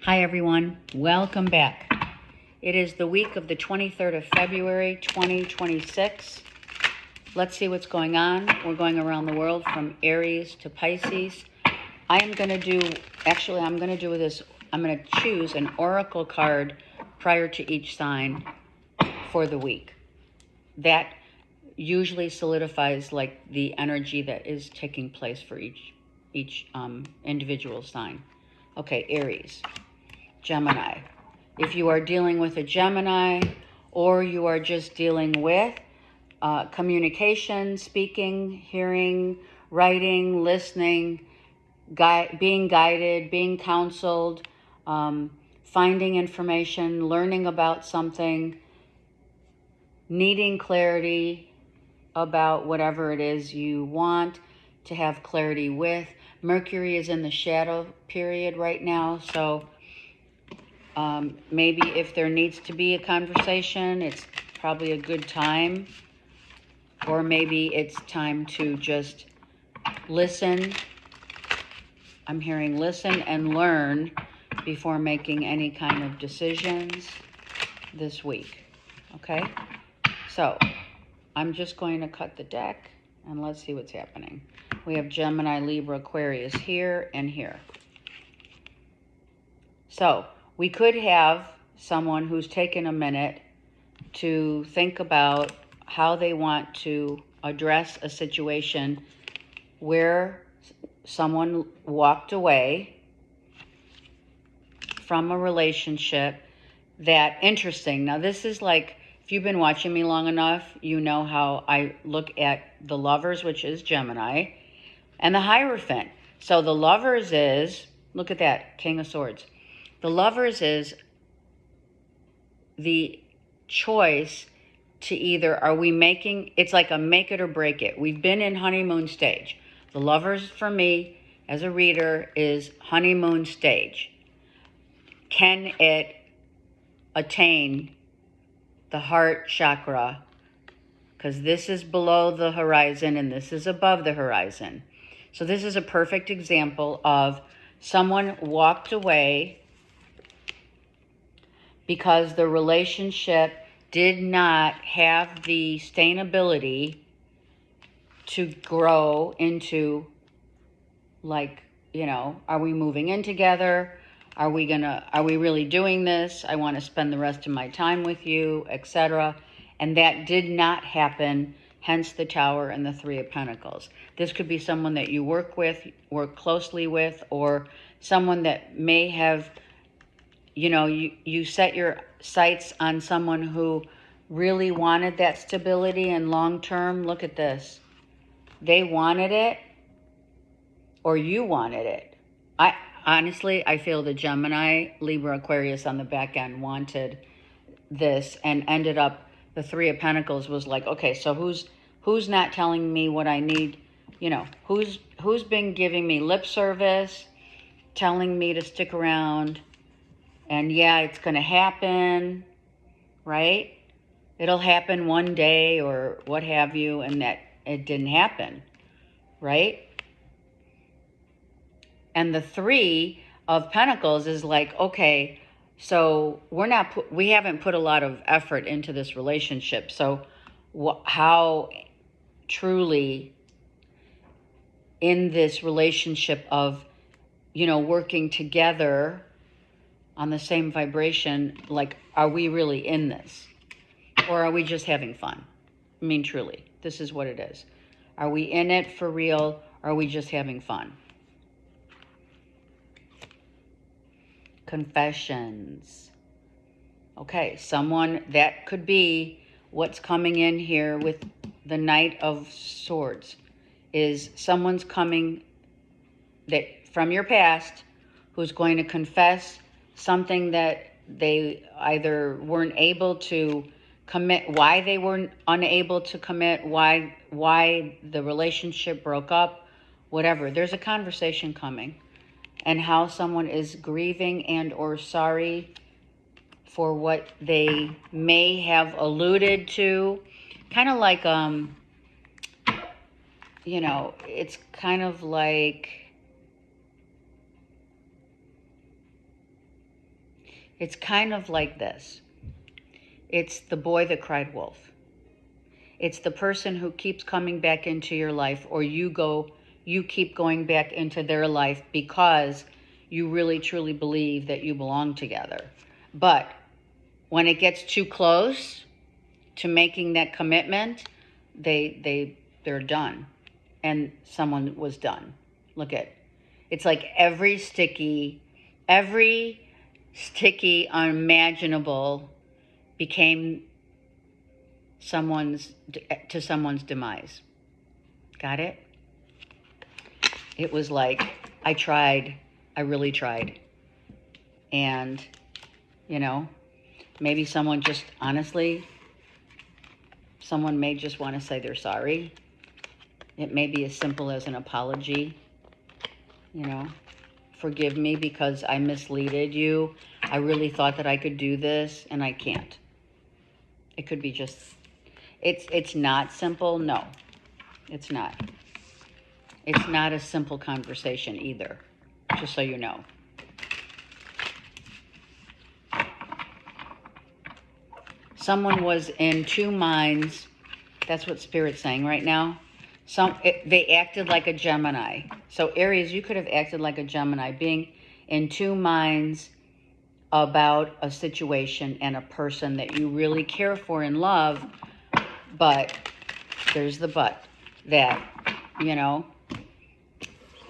Hi everyone, welcome back. It is the week of the 23rd of February, 2026. Let's see what's going on. We're going around the world from Aries to Pisces. I'm going to choose an oracle card prior to each sign for the week. That usually solidifies like the energy that is taking place for each individual sign. Okay, Aries. Gemini. If you are dealing with a Gemini, or you are just dealing with communication, speaking, hearing, writing, listening, being guided, being counseled, finding information, learning about something, needing clarity about whatever it is you want to have clarity with. Mercury is in the shadow period right now, so maybe if there needs to be a conversation, it's probably a good time. Or maybe it's time to just listen. I'm hearing listen and learn before making any kind of decisions this week. Okay? So, I'm just going to cut the deck and let's see what's happening. We have Gemini, Libra, Aquarius here and here. So, we could have someone who's taken a minute to think about how they want to address a situation where someone walked away from a relationship that, interesting. Now, this is like, if you've been watching me long enough, you know how I look at the Lovers, which is Gemini, and the Hierophant. So the Lovers is, look at that, King of Swords. The Lovers is the choice to either, are we making, it's like a make it or break it. We've been in honeymoon stage. The Lovers for me as a reader is honeymoon stage. Can it attain the heart chakra? Because this is below the horizon and this is above the horizon. So this is a perfect example of someone walked away because the relationship did not have the sustainability to grow into, like, you know, are we moving in together? Are we really doing this? I want to spend the rest of my time with you, etc. And that did not happen, hence the Tower and the Three of Pentacles. This could be someone that you work closely with, or someone that may have, you know, you set your sights on someone who really wanted that stability and long-term. Look at this. They wanted it, or you wanted it. I feel the Gemini, Libra, Aquarius on the back end wanted this and ended up, the Three of Pentacles was like, okay, so who's not telling me what I need? You know, who's been giving me lip service, telling me to stick around, and yeah, it's going to happen, right? It'll happen one day or what have you, and that it didn't happen, right? And the Three of Pentacles is like, okay, so we haven't put a lot of effort into this relationship. So how truly in this relationship of, you know, working together on the same vibration, like, are we really in this? Or are we just having fun? I mean, truly, this is what it is. Are we in it for real? Or are we just having fun? Confessions. Okay, someone, that could be what's coming in here with the Knight of Swords, is someone's coming that from your past who's going to confess something that they either weren't able to commit, why they were unable to commit, why the relationship broke up, whatever. There's a conversation coming, and how someone is grieving and or sorry for what they may have alluded to. Kind of like, you know, it's kind of like It's kind of like this. It's the boy that cried wolf. It's the person who keeps coming back into your life, or you keep going back into their life because you really truly believe that you belong together. But when it gets too close to making that commitment, they're done. And someone was done. Look at, it's like every sticky unimaginable became someone's demise. Got it? It was like, I really tried. And, maybe someone just, honestly, someone may just want to say they're sorry. It may be as simple as an apology. Forgive me because I misleaded you. I really thought that I could do this and I can't. It could be just, it's not simple. No, it's not. It's not a simple conversation either, just so you know. Someone was in two minds. That's what Spirit's saying right now. They acted like a Gemini. So Aries, you could have acted like a Gemini, being in two minds about a situation and a person that you really care for and love. But there's the but, that,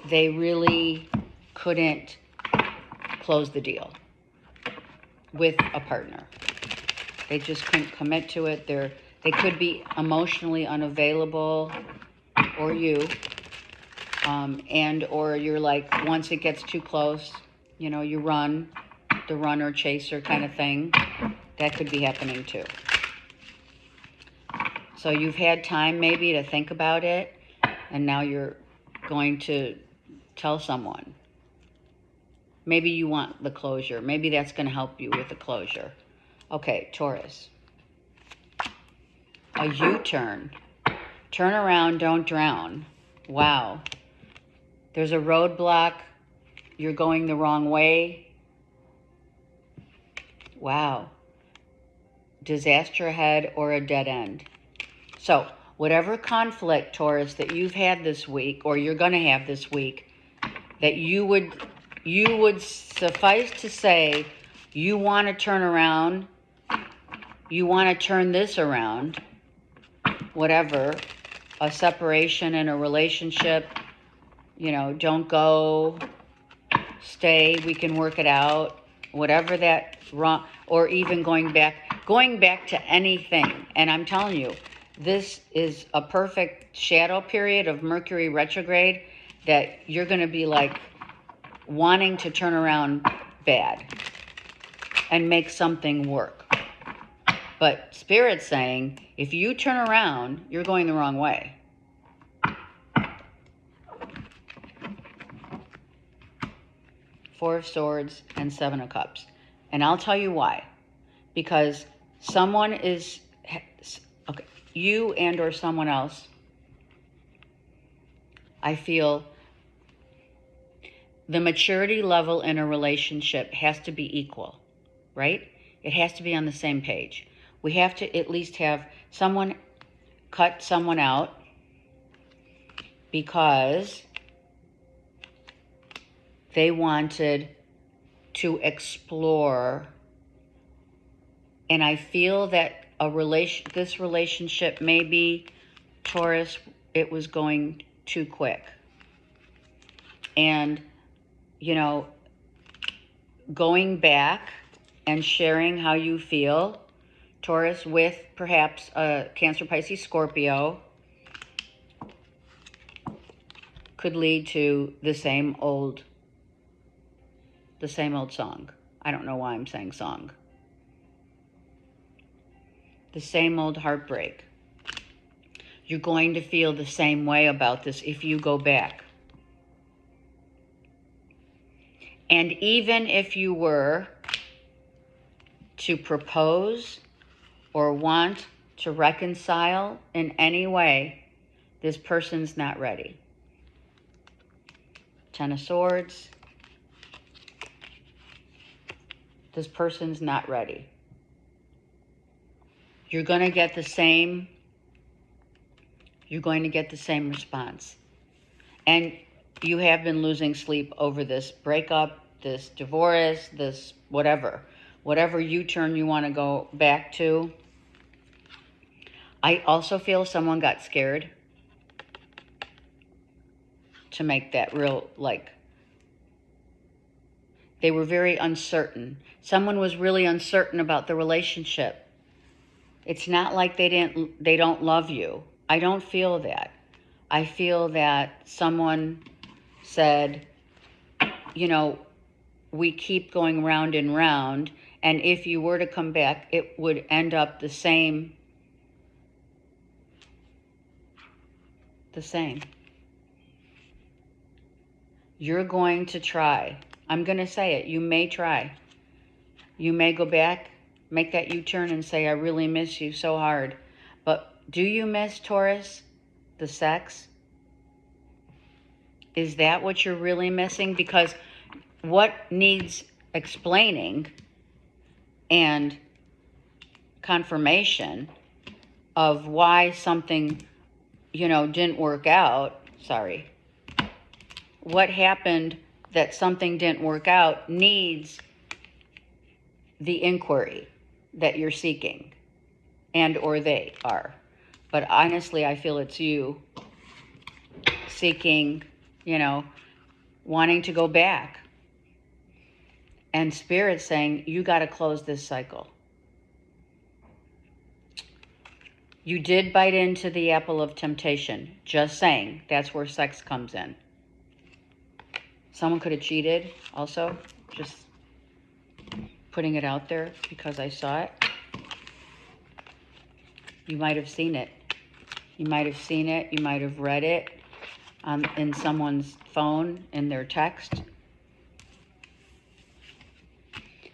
they really couldn't close the deal with a partner. They just couldn't commit to it. They could be emotionally unavailable, or you, or you're like, once it gets too close, you run, the runner chaser kind of thing. That could be happening too. So you've had time maybe to think about it, and now you're going to tell someone. Maybe you want the closure. Maybe that's going to help you with the closure. Okay, Taurus. A U-turn. Turn around, don't drown. Wow. There's a roadblock. You're going the wrong way. Wow. Disaster ahead or a dead end. So, whatever conflict, Taurus, that you've had this week, or you're going to have this week, that you would suffice to say, you want to turn around, you want to turn this around, whatever, a separation in a relationship, don't go, stay, we can work it out, whatever that wrong, or even going back to anything. And I'm telling you, this is a perfect shadow period of Mercury retrograde that you're going to be like wanting to turn around bad and make something work. But Spirit's saying, if you turn around, you're going the wrong way. Four of Swords and Seven of Cups. And I'll tell you why. Because someone is, okay, you and or someone else, I feel the maturity level in a relationship has to be equal, right? It has to be on the same page. We have to at least have someone cut someone out because they wanted to explore. And I feel that this relationship, maybe, Taurus, it was going too quick. And, going back and sharing how you feel, Taurus, with perhaps a Cancer, Pisces, Scorpio, could lead to the same old song. I don't know why I'm saying song. The same old heartbreak. You're going to feel the same way about this if you go back. And even if you were to propose or want to reconcile in any way, this person's not ready. Ten of Swords. This person's not ready. You're going to get the same response. And you have been losing sleep over this breakup, this divorce, this whatever U-turn you want to go back to. I also feel someone got scared to make that real, like, they were very uncertain. Someone was really uncertain about the relationship. It's not like they don't love you. I don't feel that. I feel that someone said, you know, we keep going round and round, and if you were to come back, it would end up the same. You're going to try. I'm going to say it. You may try. You may go back, make that U-turn and say, I really miss you so hard. But do you miss, Taurus, the sex? Is that what you're really missing? Because what needs explaining and confirmation of why something, didn't work out, what happened that something didn't work out needs the inquiry that you're seeking, and or they are. But honestly, I feel it's you seeking, wanting to go back. And Spirit's saying, you got to close this cycle. You did bite into the apple of temptation. Just saying, that's where sex comes in. Someone could have cheated also. Just putting it out there because I saw it. You might have seen it. You might have read it in someone's phone, in their text.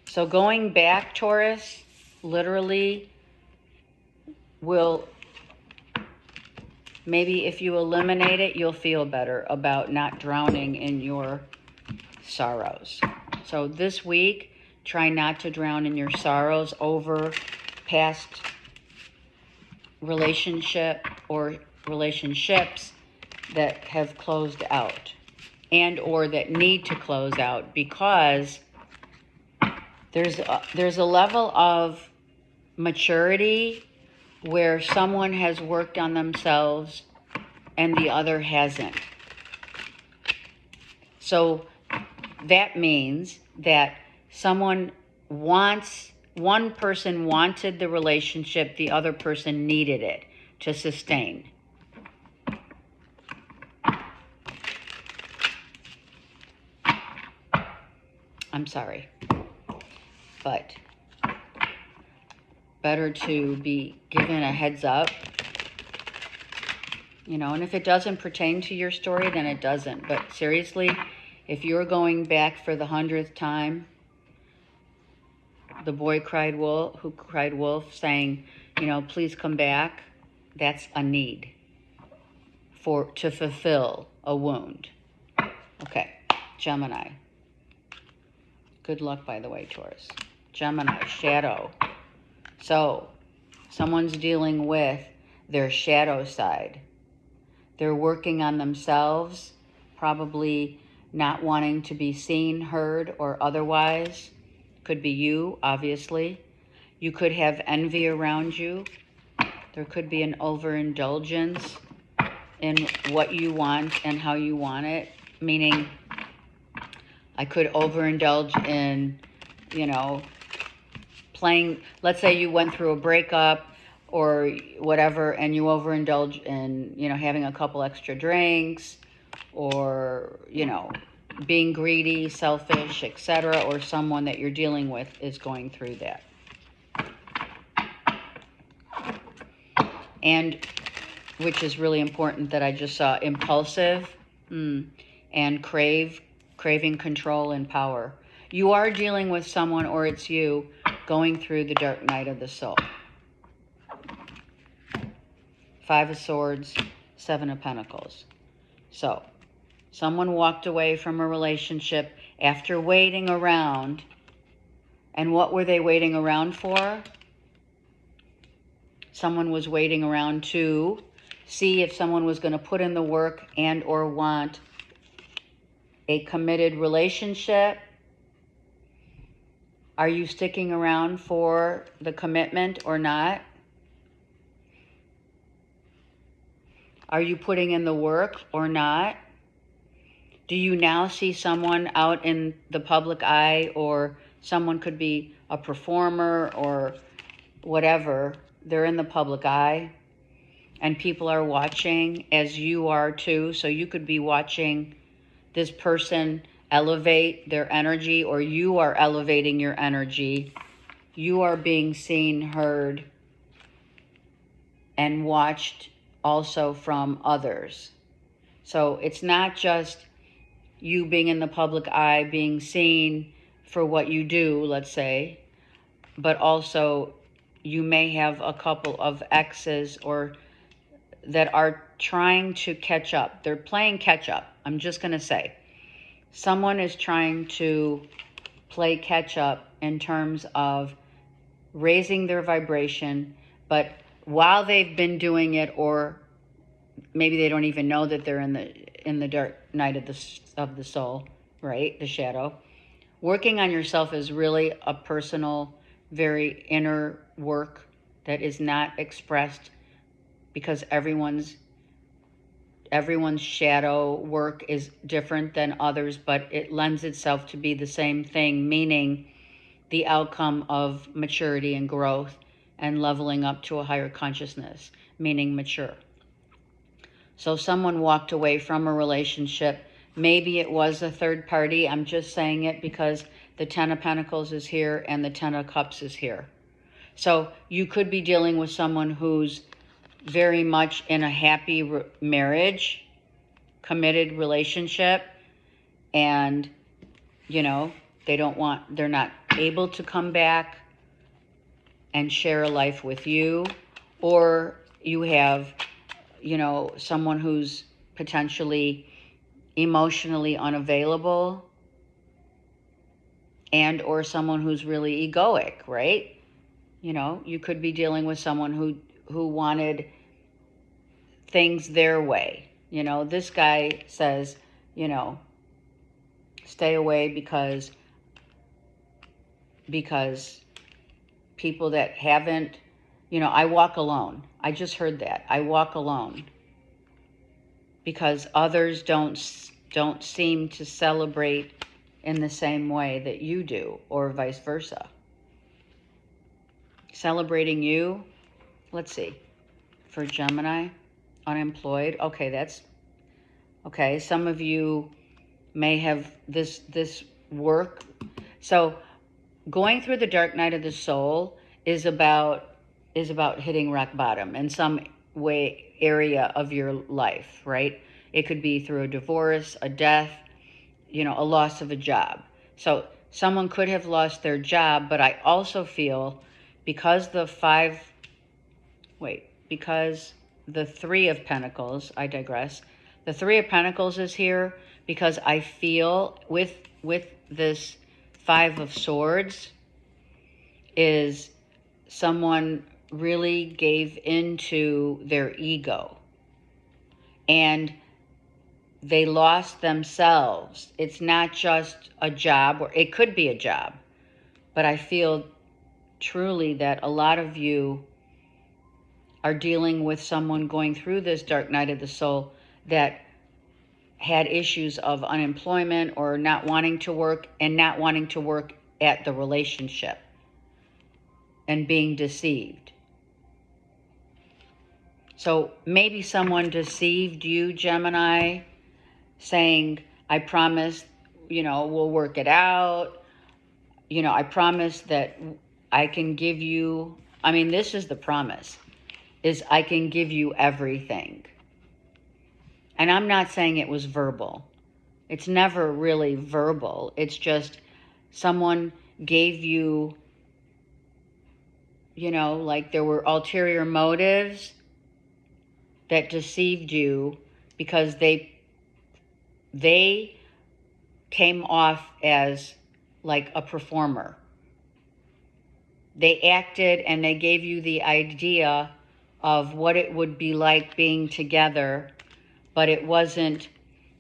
So going back, Taurus, literally will, maybe if you eliminate it, you'll feel better about not drowning in your sorrows. So this week, try not to drown in your sorrows over past relationship or relationships that have closed out and or that need to close out, because there's a level of maturity where someone has worked on themselves and the other hasn't. So that means that one person wanted the relationship, the other person needed it to sustain. I'm sorry, but better to be given a heads up, and if it doesn't pertain to your story, then it doesn't. But seriously, if you're going back for the 100th time, the boy who cried wolf, saying, please come back, that's a need to fulfill a wound. Okay, Gemini. Good luck, by the way, Taurus. Gemini, shadow. So, someone's dealing with their shadow side. They're working on themselves, probably not wanting to be seen, heard, or otherwise. Could be you, obviously. You could have envy around you. There could be an overindulgence in what you want and how you want it. Meaning, I could overindulge in, playing. Let's say you went through a breakup or whatever, and you overindulge in, having a couple extra drinks, or, being greedy, selfish, etc., or someone that you're dealing with is going through that. And which is really important that I just saw, impulsive and craving control and power. You are dealing with someone, or it's you, going through the dark night of the soul. 5 of Swords, 7 of Pentacles. So, someone walked away from a relationship after waiting around And what were they waiting around for? Someone was waiting around to see if someone was going to put in the work and or want a committed relationship. Are you sticking around for the commitment or not? Are you putting in the work or not? Do you now see someone out in the public eye, or someone could be a performer or whatever? They're in the public eye and people are watching, as you are too. So you could be watching this person elevate their energy, or you are elevating your energy. You are being seen, heard, and watched also from others. So it's not just you being in the public eye, being seen for what you do, let's say, but also you may have a couple of exes or that are trying to catch up. They're playing catch up. I'm just going to say someone is trying to play catch up in terms of raising their vibration, but while they've been doing it, or maybe they don't even know that they're in the dark night of the soul, right? The shadow. Working on yourself is really a personal, very inner work that is not expressed, because everyone's shadow work is different than others, but it lends itself to be the same thing, meaning the outcome of maturity and growth and leveling up to a higher consciousness, meaning mature. So someone walked away from a relationship. Maybe it was a third party. I'm just saying it because the Ten of Pentacles is here and the Ten of Cups is here. So you could be dealing with someone who's very much in a happy marriage, committed relationship, and, they're not able to come back and share a life with you. Or you have, someone who's potentially emotionally unavailable, and or someone who's really egoic, right? You could be dealing with someone who wanted things their way. This guy says, stay away because people that haven't, I walk alone. I just heard that. I walk alone because others don't seem to celebrate in the same way that you do, or vice versa. Celebrating you, let's see, for Gemini, unemployed. Okay, some of you may have this work. So going through the dark night of the soul is about hitting rock bottom in some way, area of your life, right? It could be through a divorce, a death, a loss of a job. So someone could have lost their job, but I also feel because the Three of Pentacles, I digress. The Three of Pentacles is here because I feel with this Five of Swords is someone really gave into their ego and they lost themselves. It's not just a job, or it could be a job, but I feel truly that a lot of you are dealing with someone going through this dark night of the soul that had issues of unemployment or not wanting to work, and not wanting to work at the relationship and being deceived. So maybe someone deceived you, Gemini, saying, I promise, we'll work it out. I promise that I can give you, this is the promise, is I can give you everything. And I'm not saying it was verbal. It's never really verbal. It's just someone gave you, like there were ulterior motives that deceived you because they came off as like a performer. They acted and they gave you the idea of what it would be like being together, but it wasn't,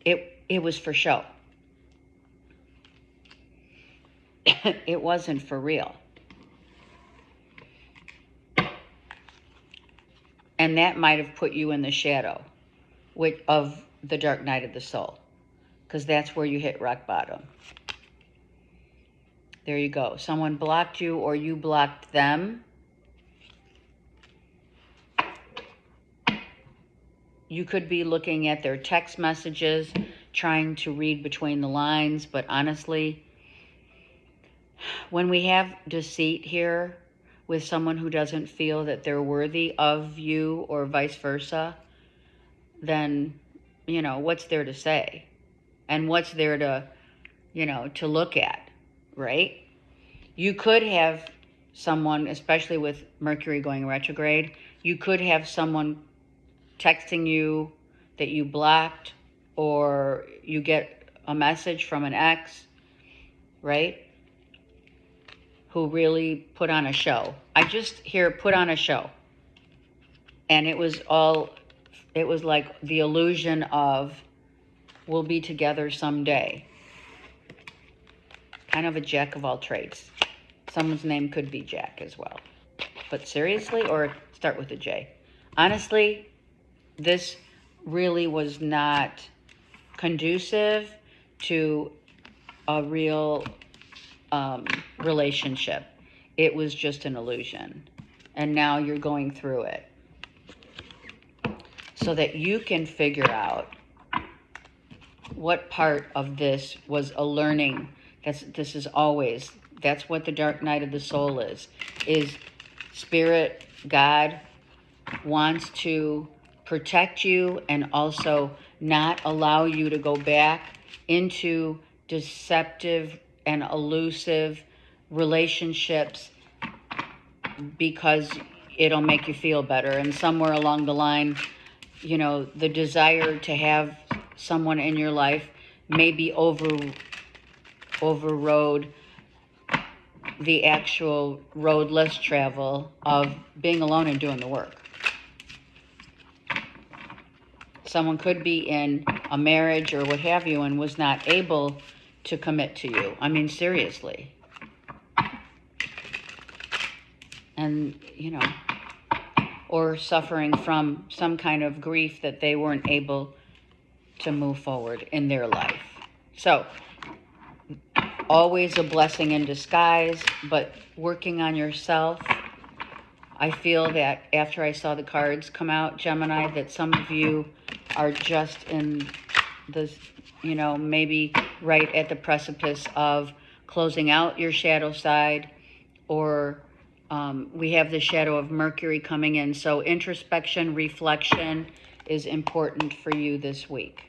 it was for show. It wasn't for real. And that might have put you in the shadow of the dark night of the soul, because that's where you hit rock bottom. There you go. Someone blocked you or you blocked them. You could be looking at their text messages, trying to read between the lines, but honestly, when we have deceit here with someone who doesn't feel that they're worthy of you or vice versa, then, what's there to say? And what's there to, to look at, right? You could have someone, especially with Mercury going retrograde, you could have someone texting you that you blocked, or you get a message from an ex, right? Who really put on a show. I just hear put on a show. And it was like the illusion of we'll be together someday. Kind of a jack of all trades. Someone's name could be Jack as well. But seriously, or start with a J. Honestly, this really was not conducive to a real relationship. It was just an illusion. And now you're going through it. So that you can figure out what part of this was a learning. That's what the dark night of the soul is Spirit, God wants to protect you and also not allow you to go back into deceptive and elusive relationships because it'll make you feel better. And somewhere along the line, the desire to have someone in your life maybe overrode the actual road less travel of being alone and doing the work. Someone could be in a marriage or what have you and was not able to commit to you. I mean, seriously. And, or suffering from some kind of grief that they weren't able to move forward in their life. So, always a blessing in disguise, but working on yourself. I feel that after I saw the cards come out, Gemini, that some of you are just in this, maybe right at the precipice of closing out your shadow side, or we have the shadow of Mercury coming in. So introspection, reflection is important for you this week.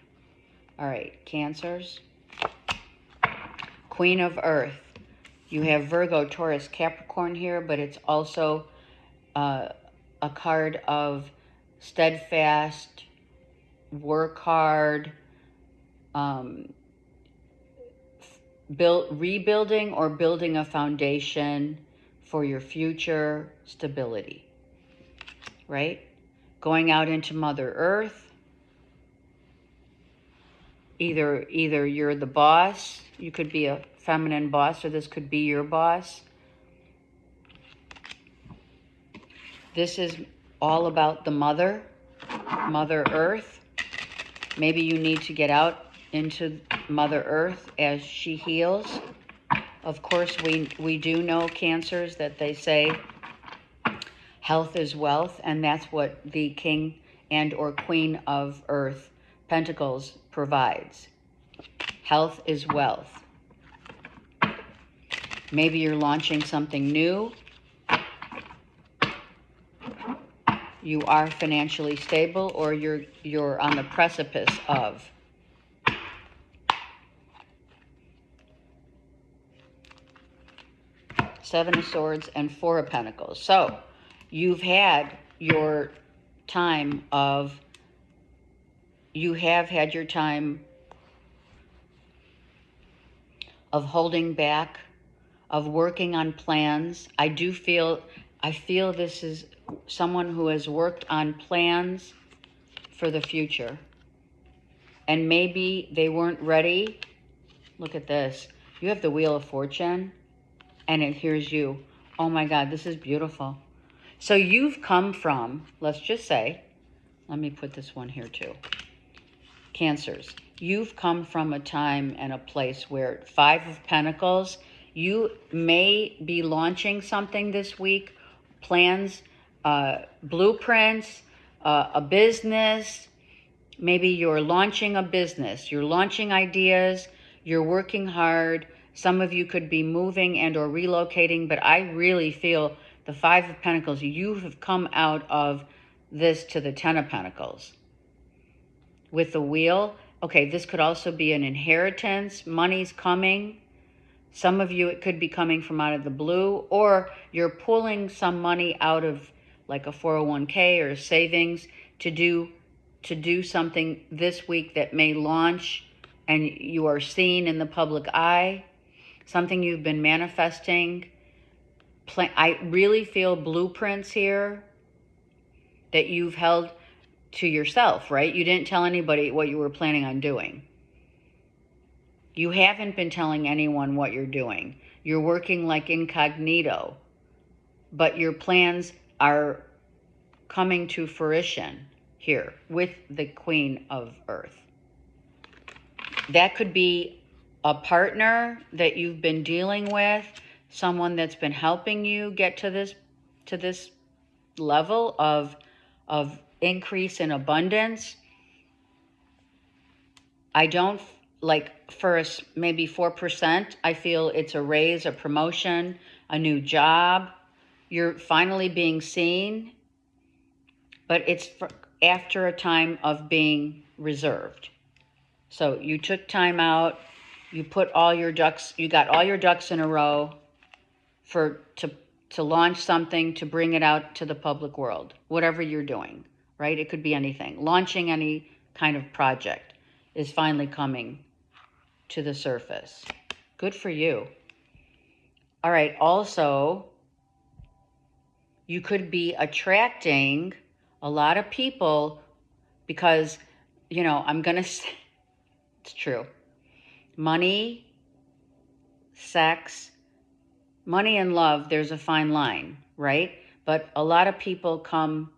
All right, Cancers. Queen of Earth. You have Virgo, Taurus, Capricorn here, but it's also a card of steadfast, work hard, rebuilding or building a foundation for your future stability, right? Going out into Mother Earth. Either you're the boss, you could be a feminine boss, or this could be your boss. This is all about the Mother Earth. Maybe you need to get out into Mother Earth as she heals. Of course, we do know, Cancers, that they say health is wealth, and that's what the King and or Queen of Earth Pentacles provides. Health is wealth. Maybe you're launching something new. You are financially stable, or you're on the precipice of. Seven of Swords and Four of Pentacles. So you've had your time of, holding back of working on plans. I feel this is someone who has worked on plans for the future. And maybe they weren't ready. Look at this. You have the Wheel of Fortune, and here's you. Oh my God, this is beautiful. So you've come from, let's just say, let me put this one here too. Cancers. You've come from a time and a place where Five of Pentacles, you may be launching something this week, plans, blueprints, a business. Maybe you're launching a business, you're launching ideas, you're working hard. Some of you could be moving and or relocating, but I really feel the Five of Pentacles, you have come out of this to the Ten of Pentacles. With the Wheel, okay, this could also be an inheritance, money's coming. Some of you, it could be coming from out of the blue, or you're pulling some money out of like a 401k or savings to do something this week that may launch and you are seen in the public eye, something you've been manifesting. I really feel blueprints here that you've held to yourself, right? You didn't tell anybody what you were planning on doing. You haven't been telling anyone what you're doing. You're working like incognito, but your plans are coming to fruition here with the Queen of Earth. That could be a partner that you've been dealing with, someone that's been helping you get to this level of increase in abundance. I don't like first maybe 4%. I feel it's a raise, a promotion, a new job. You're finally being seen, but it's after a time of being reserved. So you took time out, you put all your ducks, you got all your ducks in a row to launch something, to bring it out to the public world, whatever you're doing, right? It could be anything. Launching any kind of project is finally coming to the surface. Good for you. All right, also, you could be attracting a lot of people because, I'm going to say, it's true. Money, sex, money and love, there's a fine line, right? But a lot of people come,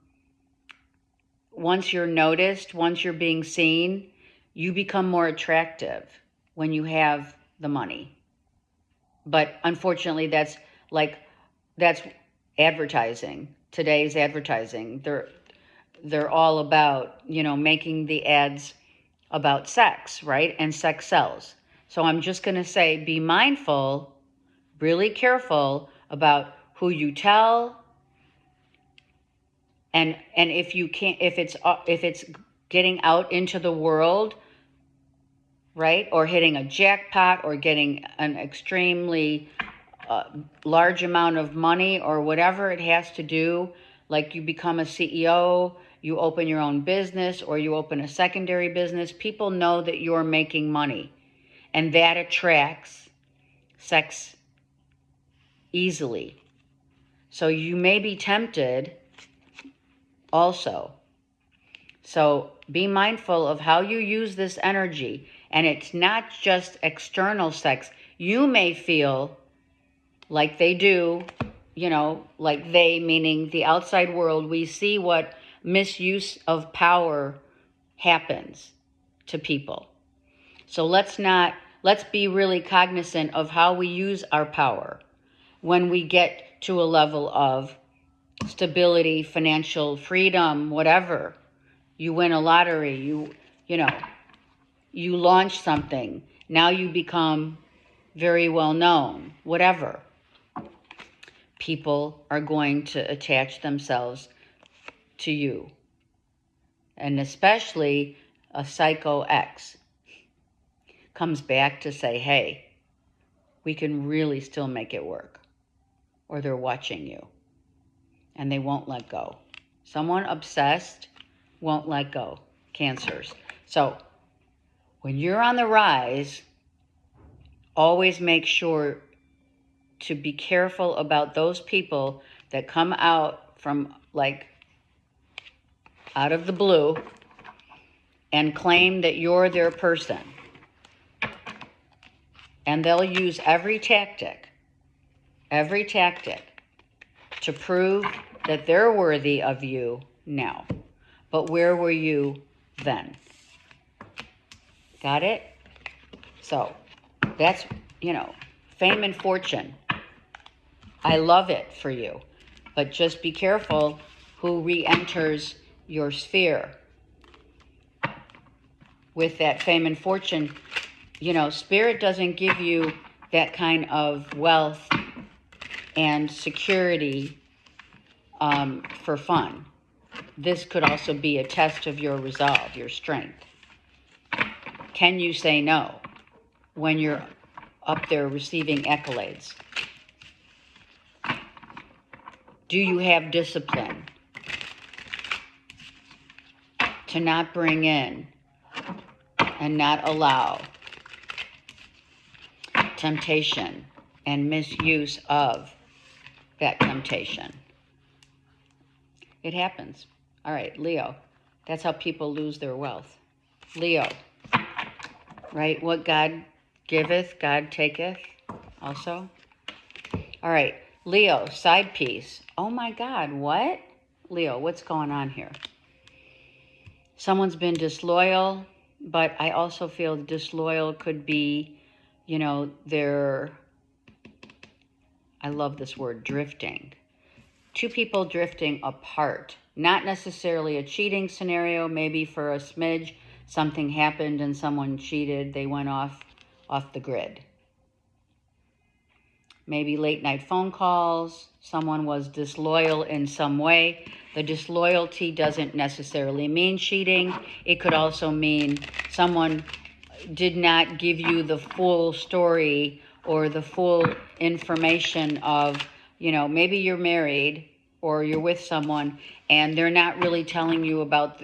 once you're noticed, once you're being seen, you become more attractive when you have the money. But unfortunately, that's advertising. Today's advertising. They're all about, making the ads about sex, right? And sex sells. So I'm just going to say, be mindful, really careful about who you tell. And if you can't, if it's getting out into the world, right? Or hitting a jackpot or getting an extremely large amount of money or whatever it has to do, like you become a CEO, you open your own business or you open a secondary business, people know that you're making money and that attracts sex easily. So you may be tempted also. So be mindful of how you use this energy. And it's not just external sex. You may feel like they do, like they, meaning the outside world, we see what misuse of power happens to people. So let's be really cognizant of how we use our power when we get to a level of stability, financial freedom, whatever. You win a lottery, you launch something. Now you become very well known, whatever. People are going to attach themselves to you. And especially a psycho ex comes back to say, hey, we can really still make it work. Or they're watching you and they won't let go. Someone obsessed won't let go. Cancers. So when you're on the rise, always make sure to be careful about those people that come out from, like, out of the blue and claim that you're their person. And they'll use every tactic to prove that they're worthy of you now. But where were you then? Got it? So that's, fame and fortune. I love it for you. But just be careful who re-enters your sphere. With that fame and fortune, Spirit doesn't give you that kind of wealth and security for fun. This could also be a test of your resolve, your strength. Can you say no when you're up there receiving accolades? Do you have discipline to not bring in and not allow temptation and misuse of that temptation? It happens. All right, Leo. That's how people lose their wealth. Leo. Right? What God giveth, God taketh also. All right, Leo, side piece. Oh my God, what? Leo, what's going on here? Someone's been disloyal, but I also feel disloyal could be, I love this word, drifting. Two people drifting apart. Not necessarily a cheating scenario, maybe for a smidge, something happened and someone cheated, they went off the grid. Maybe late night phone calls, someone was disloyal in some way. The disloyalty doesn't necessarily mean cheating. It could also mean someone did not give you the full story or the full information of, maybe you're married or you're with someone and they're not really telling you about,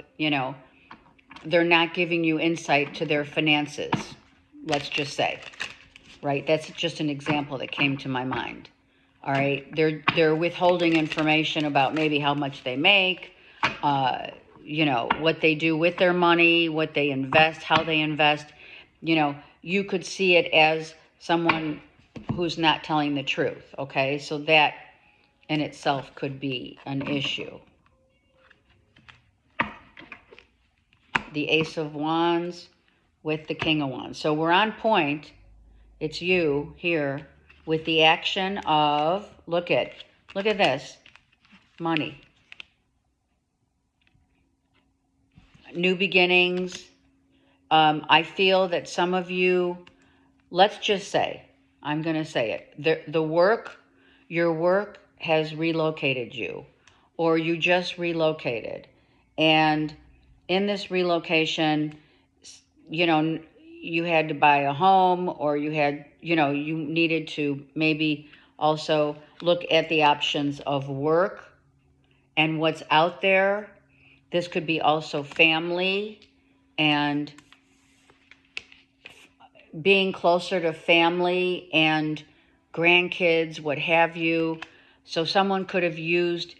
they're not giving you insight to their finances, let's just say, right? That's just an example that came to my mind. All right, they're withholding information about maybe how much they make, what they do with their money, what they invest, how they invest. You could see it as someone who's not telling the truth, okay? So that in itself could be an issue. The Ace of Wands with the King of Wands. So we're on point. It's you here with the action of, look at this, money. New beginnings. I feel that some of you, let's just say, I'm going to say it, your work has relocated you, or you just relocated. And in this relocation, you had to buy a home, or you needed to maybe also look at the options of work and what's out there. This could be also family and being closer to family and grandkids, what have you. So someone could have used,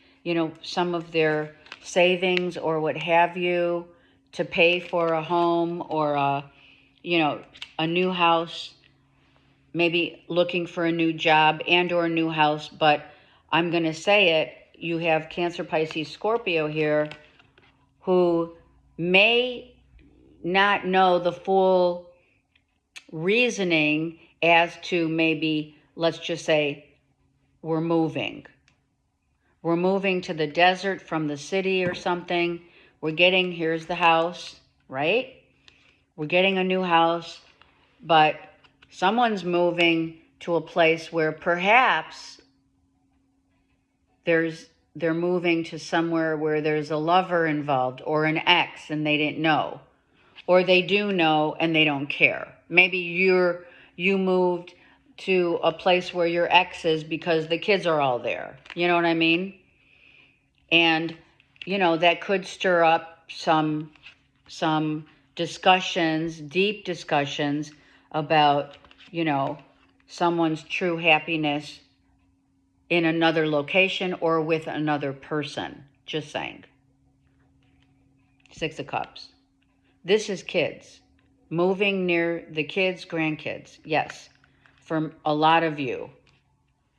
some of their savings or what have you to pay for a home or a new house, maybe looking for a new job and or a new house. But I'm going to say it, you have Cancer, Pisces, Scorpio here who may not know the full reasoning as to maybe, let's just say, we're moving to the desert from the city or something. Here's the house, right? We're getting a new house, but someone's moving to a place where perhaps they're moving to somewhere where there's a lover involved or an ex and they didn't know. Or they do know and they don't care. Maybe you moved to a place where your ex is because the kids are all there. You know what I mean? And, that could stir up some discussions, deep discussions about, someone's true happiness in another location or with another person. Just saying. Six of Cups. This is kids. Moving near the kids, grandkids. Yes. For a lot of you.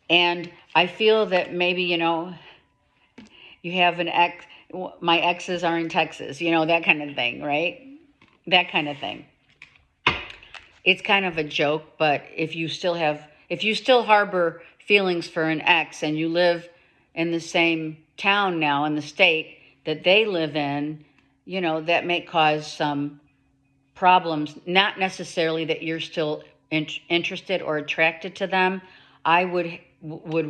And I feel that maybe, you know, you have an ex, my exes are in Texas, you know, that kind of thing, right? That kind of thing. It's kind of a joke, but if you still harbor feelings for an ex and you live in the same town now in the state that they live in, you know, that may cause some problems. Not necessarily that you're still interested or attracted to them. I would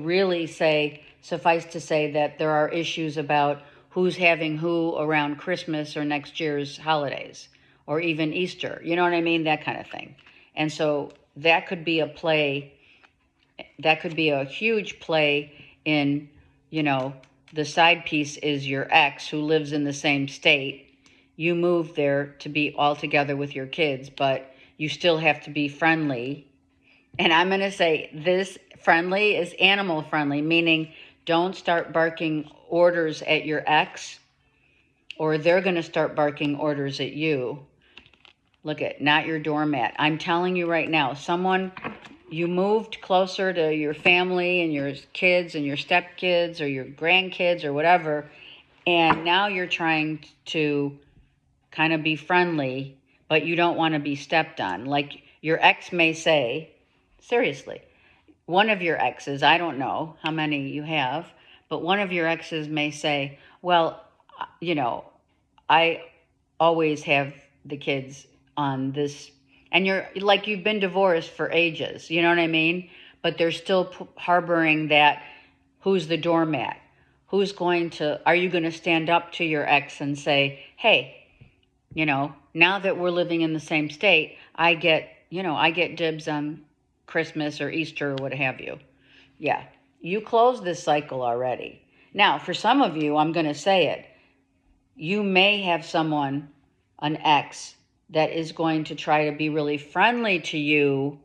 really say, suffice to say, that there are issues about who's having who around Christmas or next year's holidays or even Easter. You know what I mean? That kind of thing. And so that could be a play. That could be a huge play in, you know, the side piece is your ex who lives in the same state. You moved there to be all together with your kids, but you still have to be friendly. And I'm going to say this friendly is animal friendly, meaning don't start barking orders at your ex or they're going to start barking orders at you. Look at, not your doormat. I'm telling you right now, you moved closer to your family and your kids and your stepkids or your grandkids or whatever, and now you're trying to kind of be friendly, but you don't want to be stepped on. Like your ex may say, seriously, one of your exes, I don't know how many you have, but one of your exes may say, well, you know, I always have the kids on this, and you're like, you've been divorced for ages, you know what I mean? But they're still harboring that, who's the doormat? Are you going to stand up to your ex and say, hey, you know, now that we're living in the same state, I get dibs on Christmas or Easter or what have you. Yeah, you closed this cycle already. Now, for some of you, I'm going to say it. You may have someone, an ex, that is going to try to be really friendly to you,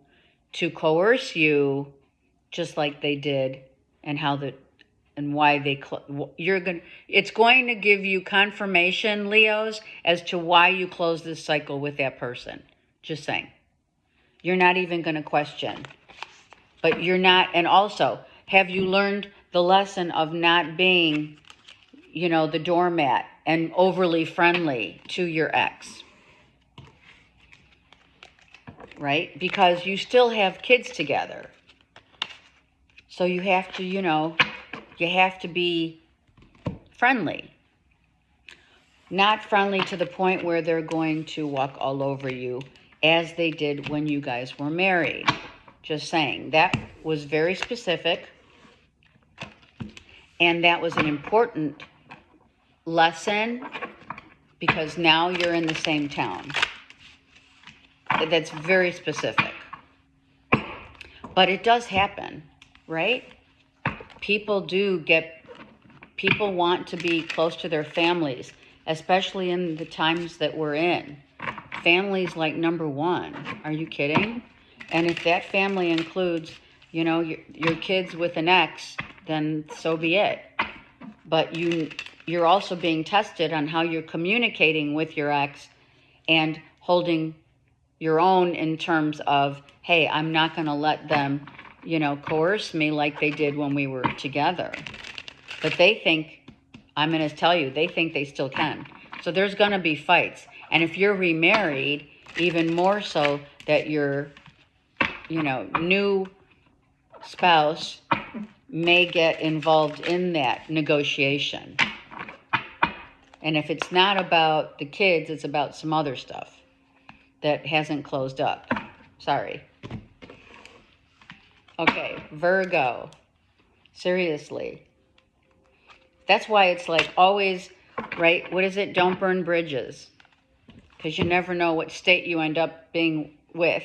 to coerce you, just like they did, and why it's going to give you confirmation, Leos, as to why you close this cycle with that person. Just saying. You're not even going to question. But you're not, and also, have you learned the lesson of not being, you know, the doormat and overly friendly to your ex? Right? Because you still have kids together. So you have to, you know, you have to be friendly. Not friendly to the point where they're going to walk all over you as they did when you guys were married. Just saying. That was very specific. And that was an important lesson because now you're in the same town. That's very specific. But it does happen, right? People want to be close to their families, especially in the times that we're in. Family's like number one. Are you kidding? And if that family includes, you know, your kids with an ex, then so be it. But you're also being tested on how you're communicating with your ex and holding your own in terms of, hey, I'm not going to let them, you know, coerce me like they did when we were together. But they think, I'm going to tell you, they think they still can. So there's going to be fights. And if you're remarried, even more so that your, you know, new spouse may get involved in that negotiation. And if it's not about the kids, it's about some other stuff that hasn't closed up. Sorry. Okay, Virgo. Seriously. That's why it's like always, right? What is it? Don't burn bridges. Because you never know what state you end up being with,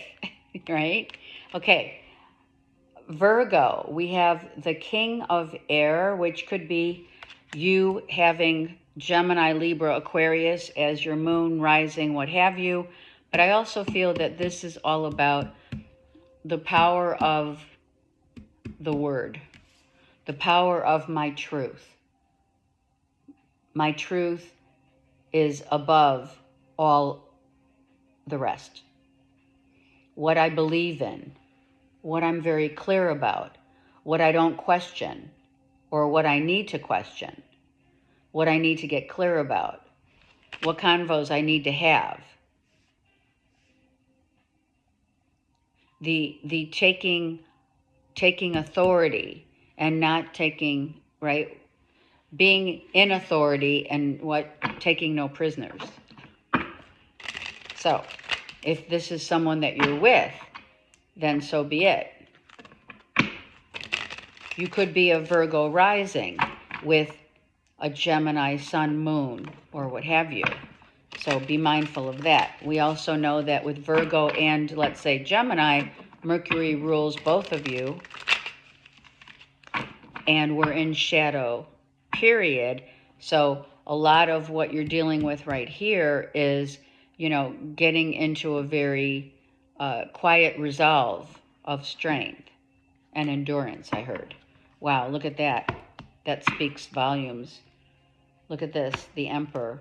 right? Okay. Virgo, we have the King of Air, which could be you having Gemini, Libra, Aquarius as your moon, rising, what have you. But I also feel that this is all about the power of the word, The power of my truth. My truth is above all the rest. What I believe in, what I'm very clear about, what I don't question, or what I need to question, what I need to get clear about, what convos I need to have. The taking authority and not taking, right? Being in authority and taking no prisoners. So, if this is someone that you're with, then so be it. You could be a Virgo rising with a Gemini sun, moon, or what have you. So be mindful of that. We also know that with Virgo and, let's say, Gemini, Mercury rules both of you. And we're in shadow, period. So a lot of what you're dealing with right here is, getting into a very quiet resolve of strength and endurance, I heard. Wow, look at that. That speaks volumes. Look at this, the Emperor.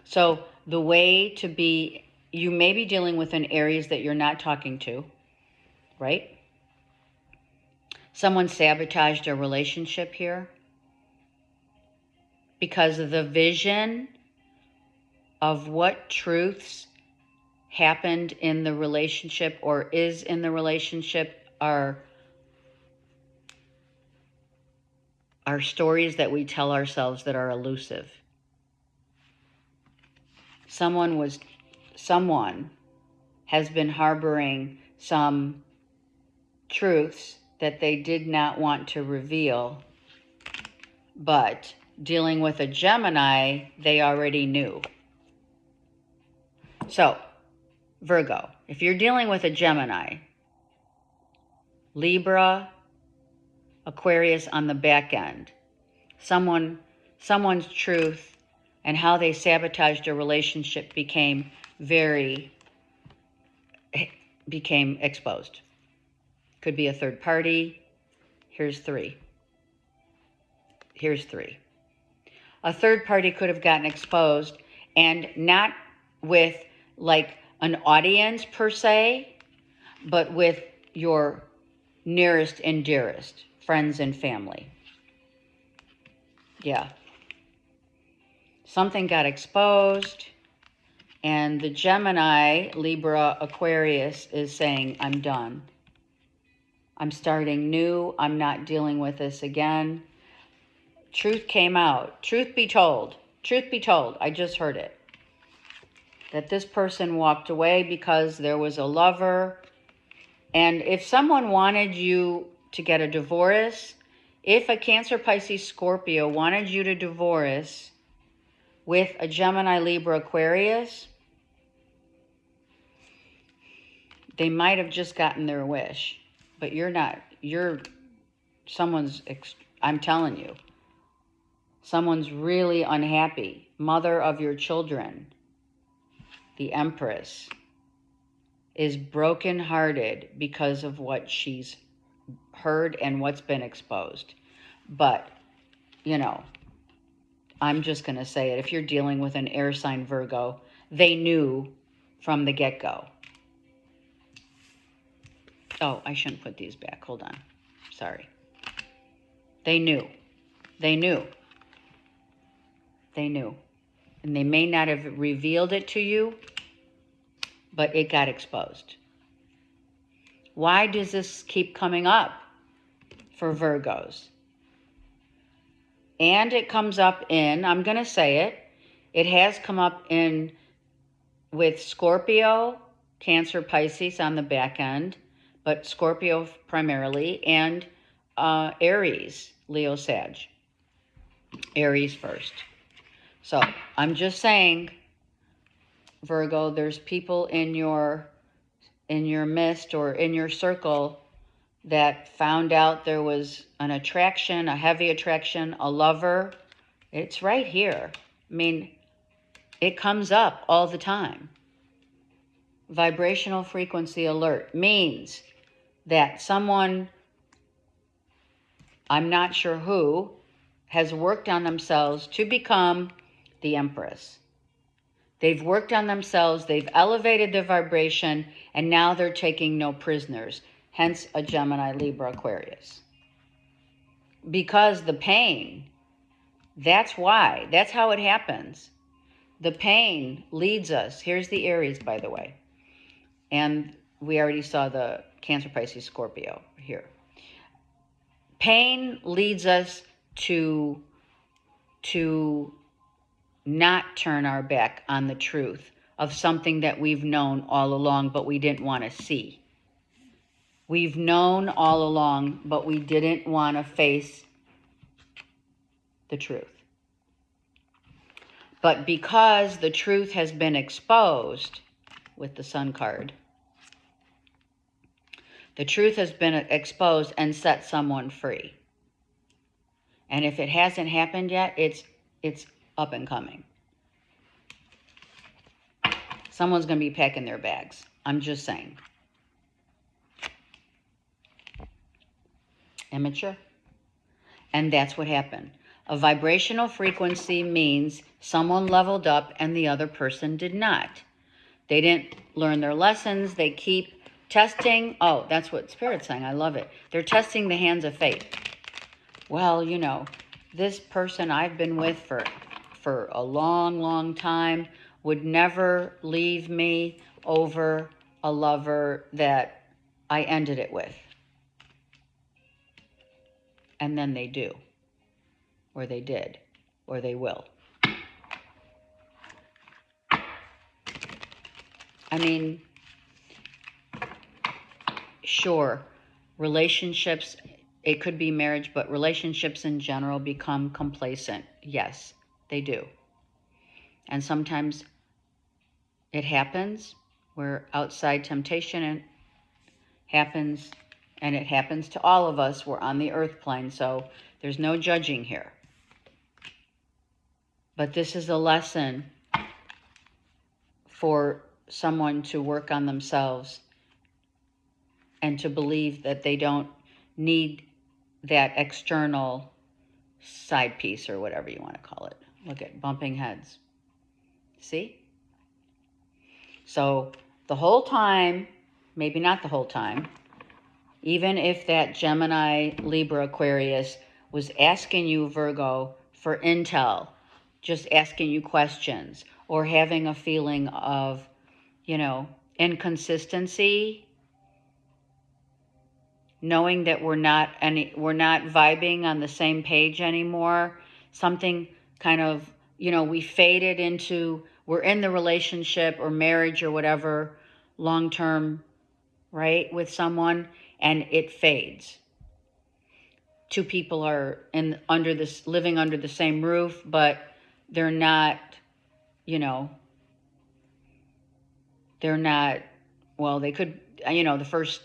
So the way to be, you may be dealing with an Aries that you're not talking to, right? Someone sabotaged a relationship here because of the vision of what truths happened in the relationship or is in the relationship are stories that we tell ourselves that are elusive. Someone has been harboring some truths that they did not want to reveal, but dealing with a Gemini, they already knew. So, Virgo, if you're dealing with a Gemini, Libra, Aquarius on the back end, someone's truth and how they sabotaged a relationship became exposed. Could be a third party. Here's three. A third party could have gotten exposed, and not with like an audience per se, but with your nearest and dearest, friends and family. Yeah. Something got exposed, and the Gemini, Libra, Aquarius is saying, I'm done. I'm starting new. I'm not dealing with this again. Truth came out. Truth be told, I just heard it. That this person walked away because there was a lover. And if someone wanted you to get a divorce, if a Cancer, Pisces, Scorpio wanted you to divorce with a Gemini, Libra, Aquarius, they might have just gotten their wish. But you're not. I'm telling you, someone's really unhappy. Mother of your children, the Empress, is brokenhearted because of what she's heard and what's been exposed. But, I'm just going to say it. If you're dealing with an air sign Virgo, they knew from the get-go. Oh, I shouldn't put these back. Hold on. Sorry. They knew. And they may not have revealed it to you, but it got exposed. Why does this keep coming up for Virgos? And it comes up in, I'm going to say it, it has come up in with Scorpio, Cancer, Pisces on the back end, but Scorpio primarily, and Aries, Leo, Sag. Aries first. So I'm just saying, Virgo, there's people in your midst or in your circle that found out there was an attraction, a heavy attraction, a lover. It's right here. I mean, it comes up all the time. Vibrational frequency alert means that someone I'm not sure who, has worked on themselves to become the Empress. They've worked on themselves, they've elevated their vibration, and now they're taking no prisoners. Hence a Gemini, Libra, Aquarius. Because the pain, that's why. That's how it happens. The pain leads us. Here's the Aries, by the way. And we already saw the Cancer, Pisces, Scorpio here. Pain leads us to not turn our back on the truth of something that we've known all along, but we didn't want to see. We've known all along, but we didn't want to face the truth. But because the truth has been exposed with the Sun card, the truth has been exposed and set someone free. And if it hasn't happened yet, it's up and coming. Someone's going to be packing their bags. I'm just saying. Immature. And that's what happened. A vibrational frequency means someone leveled up and the other person did not. They didn't learn their lessons. They keep testing. Oh, that's what Spirit's saying. I love it. They're testing the hands of fate. Well, you know, this person I've been with for a long, long time would never leave me over a lover that I ended it with. And then they do. Or they did. Or they will. I mean, sure, relationships, it could be marriage, but relationships in general become complacent. Yes, they do. And sometimes it happens where outside temptation happens, and it happens to all of us. We're on the earth plane, so there's no judging here. But this is a lesson for someone to work on themselves and to believe that they don't need that external side piece or whatever you want to call it. Look at bumping heads. See? So the whole time, maybe not the whole time, even if that Gemini, Libra, Aquarius was asking you, Virgo, for intel, just asking you questions or having a feeling of, you know, inconsistency, knowing that we're not vibing on the same page anymore, something kind of, you know, we faded into, we're in the relationship or marriage or whatever, long-term, right, with someone, and it fades. Two people are living under the same roof, but they're not, you know, they're not, well, they could, you know, the first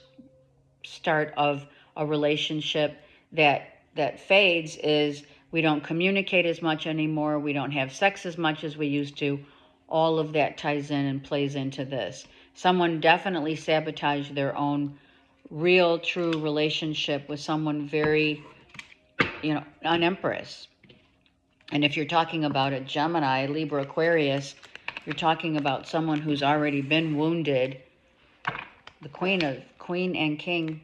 start of a relationship that fades is we don't communicate as much anymore. We don't have sex as much as we used to. All of that ties in and plays into this. Someone definitely sabotaged their own real, true relationship with someone very, you know, an Empress. And if you're talking about a Gemini, Libra, Aquarius, you're talking about someone who's already been wounded. The Queen and King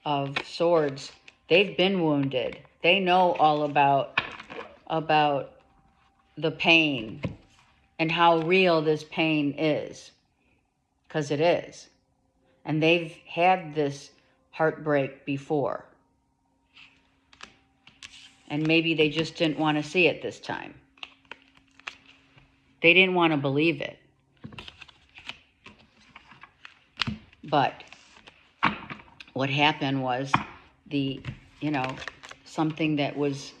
of Swords, they've been wounded. They know all about the pain and how real this pain is, because it is. And they've had this heartbreak before. And maybe they just didn't want to see it this time. They didn't want to believe it. But what happened was something that was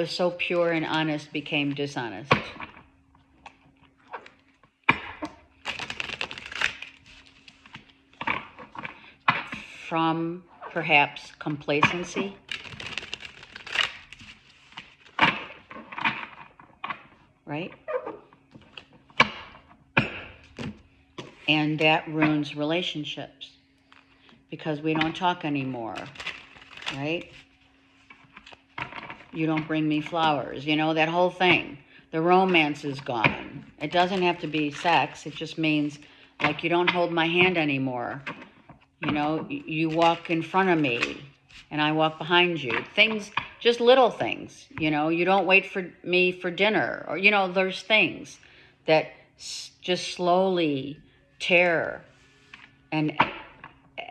so pure and honest became dishonest. From perhaps complacency. Right? And that ruins relationships because we don't talk anymore, right? you don't bring me flowers. You know, that whole thing. The romance is gone. It doesn't have to be sex. It just means, like, you don't hold my hand anymore. You know, you walk in front of me and I walk behind you. Things, just little things. You know, you don't wait for me for dinner. Or, you know, there's things that just slowly tear and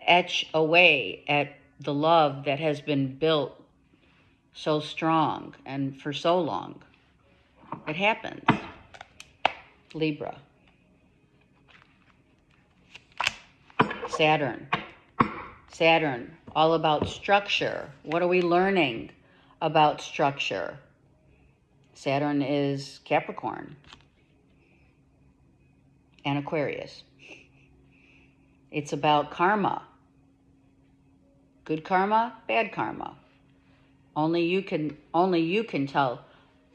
etch away at the love that has been built so strong and for so long. It happens. Libra. Saturn. Saturn, all about structure. What are we learning about structure? Saturn is Capricorn and Aquarius. It's about karma. Good karma, bad karma. Only you can tell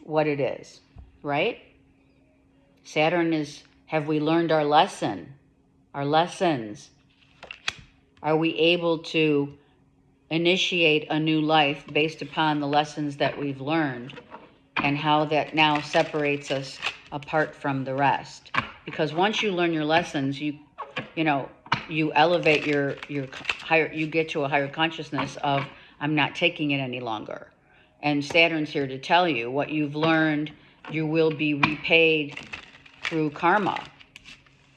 what it is, right? Saturn is, have we learned our lesson? Our lessons. Are we able to initiate a new life based upon the lessons that we've learned and how that now separates us apart from the rest? Because once you learn your lessons, you elevate your higher, you get to a higher consciousness of, I'm not taking it any longer. And Saturn's here to tell you what you've learned, you will be repaid through karma,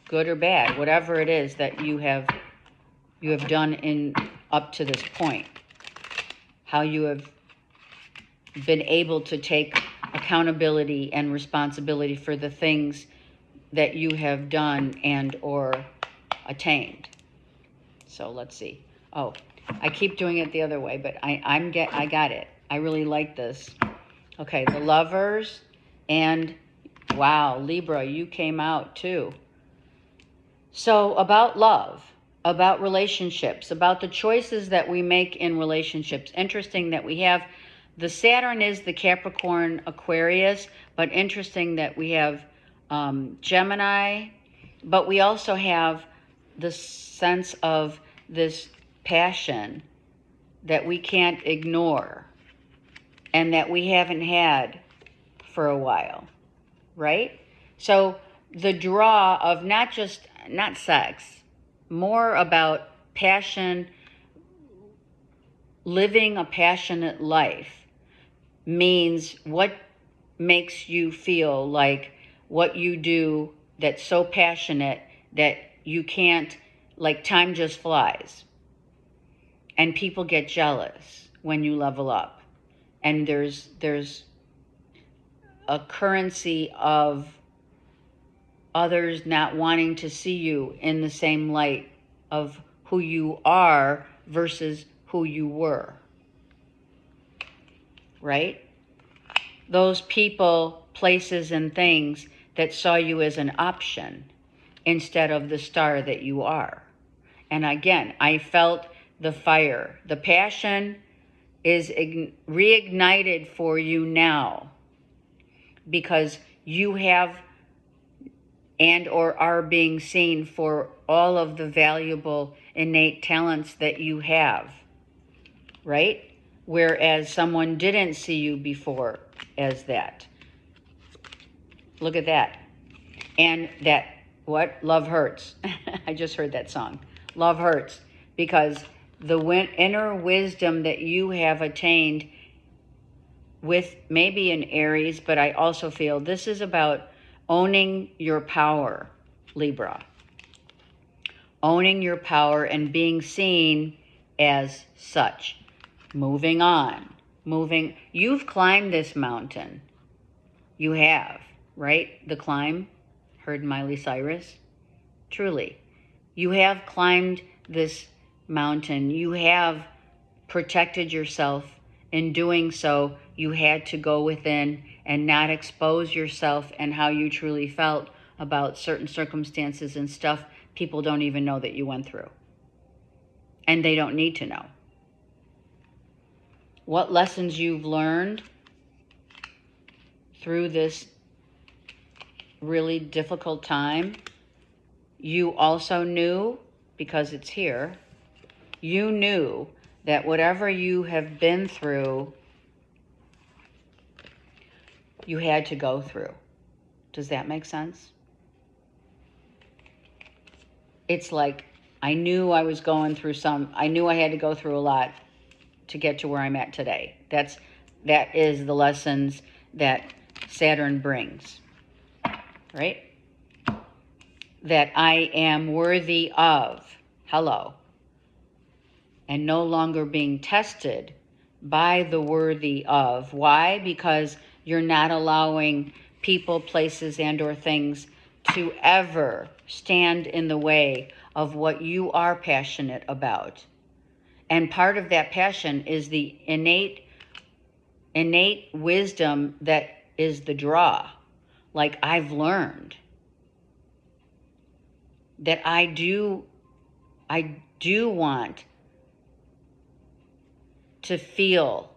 good or bad, whatever it is that you have done in up to this point. How you have been able to take accountability and responsibility for the things that you have done and or attained. So let's see. Oh, I keep doing it the other way, but I got it. I really like this. Okay, the Lovers, and wow, Libra, you came out too. So about love, about relationships, about the choices that we make in relationships. Interesting that we have, the Saturn is the Capricorn Aquarius, but interesting that we have Gemini, but we also have the sense of this passion that we can't ignore and that we haven't had for a while, right? So the draw of not sex, more about passion, living a passionate life means what makes you feel like what you do that's so passionate that you can't, like, time just flies. And people get jealous when you level up. And there's a currency of others not wanting to see you in the same light of who you are versus who you were. Right? Those people, places, and things that saw you as an option instead of the star that you are. And again, I felt the fire. The passion is reignited for you now because you have and or are being seen for all of the valuable innate talents that you have, right? Whereas someone didn't see you before as that. Look at that. And that, what? Love hurts. I just heard that song. Love hurts. Because the inner wisdom that you have attained with maybe an Aries, but I also feel this is about owning your power, Libra. Owning your power and being seen as such. Moving on. You've climbed this mountain. You have, right? The climb. Heard Miley Cyrus? Truly. You have climbed this mountain. You have protected yourself. In doing so, you had to go within and not expose yourself and how you truly felt about certain circumstances and stuff people don't even know that you went through. And they don't need to know. What lessons you've learned through this really difficult time. You also knew, because it's here, you knew that whatever you have been through you had to go through. Does that make sense? It's like I knew I was going through I knew I had to go through a lot to get to where I'm at today. That is the lessons that Saturn brings, right? That I am worthy of, hello, and no longer being tested by the worthy of. Why? Because you're not allowing people, places, and or things to ever stand in the way of what you are passionate about. And part of that passion is the innate wisdom that is the draw. Like I've learned that I do want to feel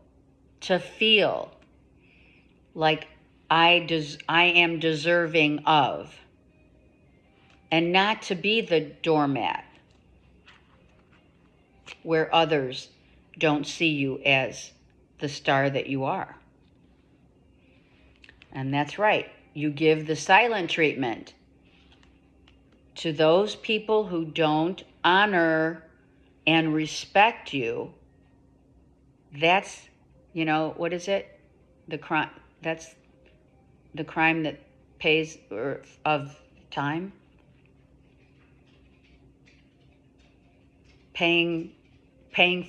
like I am deserving of, and not to be the doormat where others don't see you as the star that you are. And that's right. You give the silent treatment to those people who don't honor and respect you. That's, what is it? The crime. That's the crime that pays of time. Paying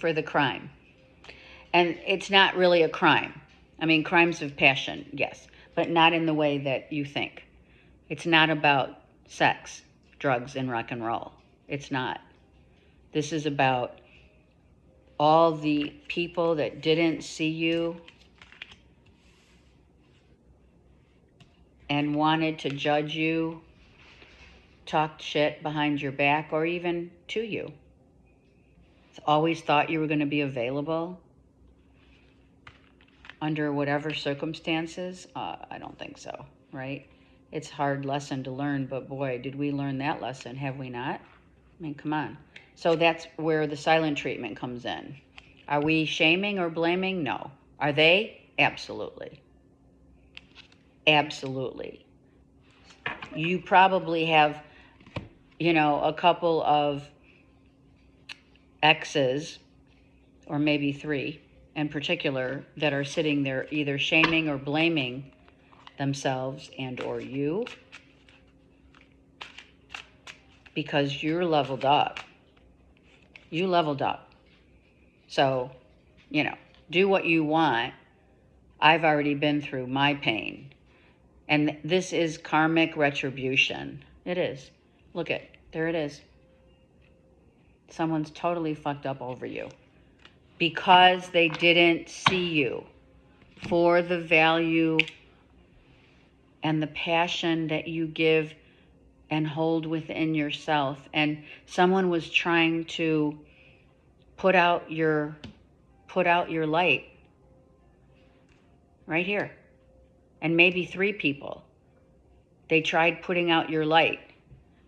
for the crime. And it's not really a crime. I mean, crimes of passion, yes, but not in the way that you think. It's not about sex, drugs, and rock and roll. It's not. This is about all the people that didn't see you and wanted to judge you, talked shit behind your back, or even to you. Always thought you were going to be available under whatever circumstances. I don't think so, right? It's a hard lesson to learn, but boy, did we learn that lesson, have we not? I mean, come on. So that's where the silent treatment comes in. Are we shaming or blaming? No. Are they? Absolutely. Absolutely. You probably have, a couple of exes, or maybe 3 in particular, that are sitting there either shaming or blaming themselves and or you because you're leveled up. You leveled up. So, do what you want. I've already been through my pain. And this is karmic retribution. It is. Look at, there it is. Someone's totally fucked up over you because they didn't see you for the value and the passion that you give and hold within yourself. And someone was trying to put out your light right here. And maybe 3 people. They tried putting out your light,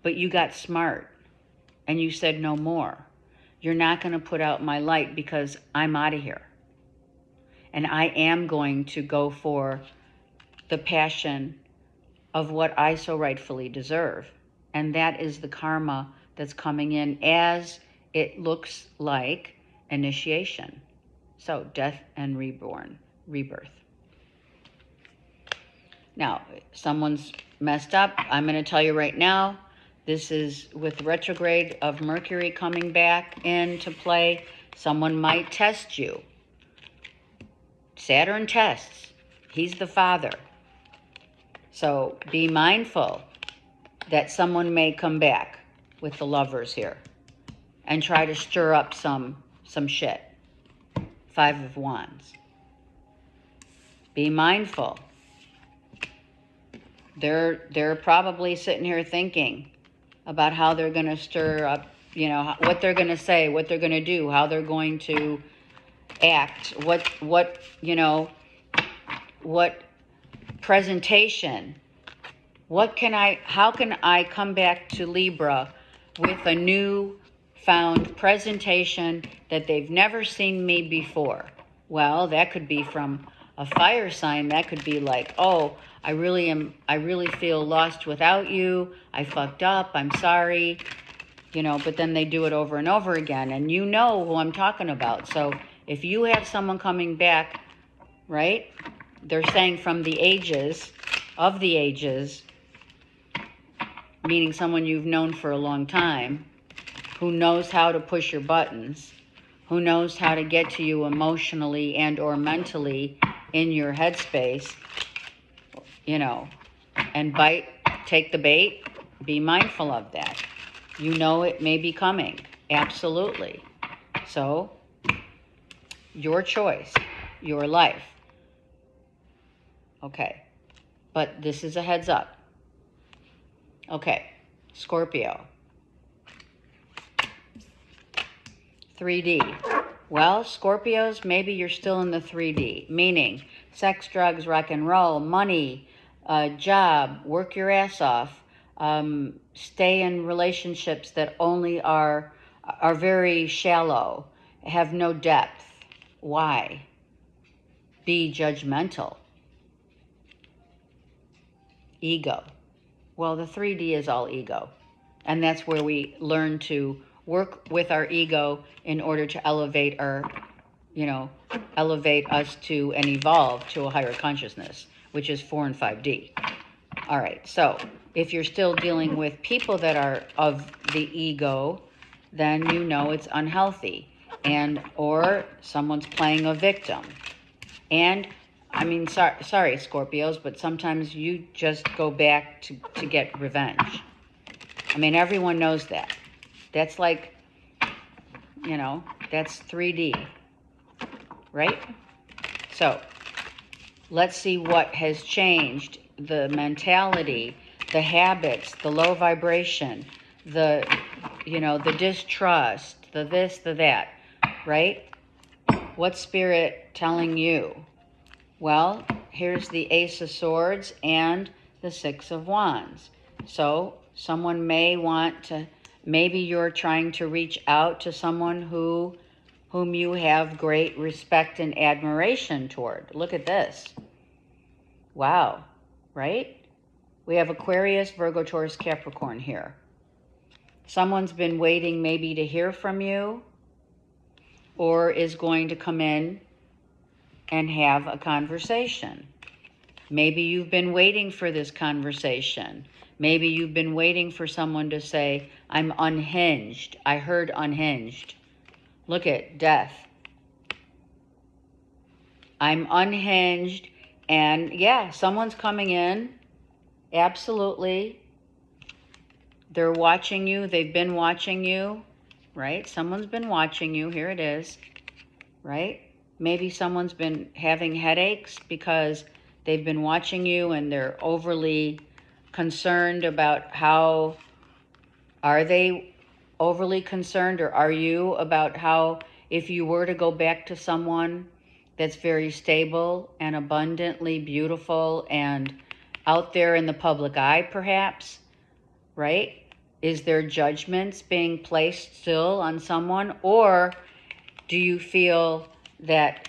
but you got smart and you said no more. You're not going to put out my light because I'm out of here. And I am going to go for the passion of what I so rightfully deserve. And that is the karma that's coming in as it looks like initiation. So death and rebirth. Now, someone's messed up. I'm going to tell you right now, this is with retrograde of Mercury coming back into play. Someone might test you. Saturn tests. He's the father. So be mindful that someone may come back with the Lovers here and try to stir up some shit. 5 of Wands. Be mindful. They're probably sitting here thinking about how they're going to stir up, what they're going to say, what they're going to do, how they're going to act, what presentation, how can I come back to Libra with a new found presentation that they've never seen me before? Well, that could be from A fire sign, that could be like, oh, I really feel lost without you. I fucked up. I'm sorry. You know, but then they do it over and over again. And you know who I'm talking about. So if you have someone coming back, right? They're saying from the ages, of the ages, meaning someone you've known for a long time, who knows how to push your buttons, who knows how to get to you emotionally and or mentally in your headspace, you know, and take the bait, be mindful of that. You know it may be coming, absolutely. So, your choice, your life. Okay, but this is a heads up. Okay, Scorpio. 3D. Well, Scorpios, maybe you're still in the 3D, meaning sex, drugs, rock and roll, money, job, work your ass off, stay in relationships that only are very shallow, have no depth. Why? Be judgmental. Ego. Well, the 3D is all ego. And that's where we learn to work with our ego in order to elevate elevate us to and evolve to a higher consciousness, which is 4 and 5D. All right, so if you're still dealing with people that are of the ego, then you know it's unhealthy, or someone's playing a victim. And I mean, sorry, Scorpios, but sometimes you just go back to get revenge. I mean, everyone knows that. That's like, that's 3D, right? So let's see what has changed. The mentality, the habits, the low vibration, the distrust, the this, the that, right? What's Spirit telling you? Well, here's the Ace of Swords and the Six of Wands. So someone may want to, maybe you're trying to reach out to someone whom you have great respect and admiration toward. Look at this. Wow, right? We have Aquarius, Virgo, Taurus, Capricorn here. Someone's been waiting maybe to hear from you, or is going to come in and have a conversation. Maybe you've been waiting for this conversation. Maybe you've been waiting for someone to say, I'm unhinged. I heard unhinged. Look at Death. I'm unhinged. And yeah, someone's coming in. Absolutely. They're watching you. They've been watching you, right? Someone's been watching you. Here it is, right? Maybe someone's been having headaches because they've been watching you and they're overly concerned about how, are they overly concerned, or are you, about how if you were to go back to someone that's very stable and abundantly beautiful and out there in the public eye perhaps, right? Is there judgments being placed still on someone? Or do you feel that,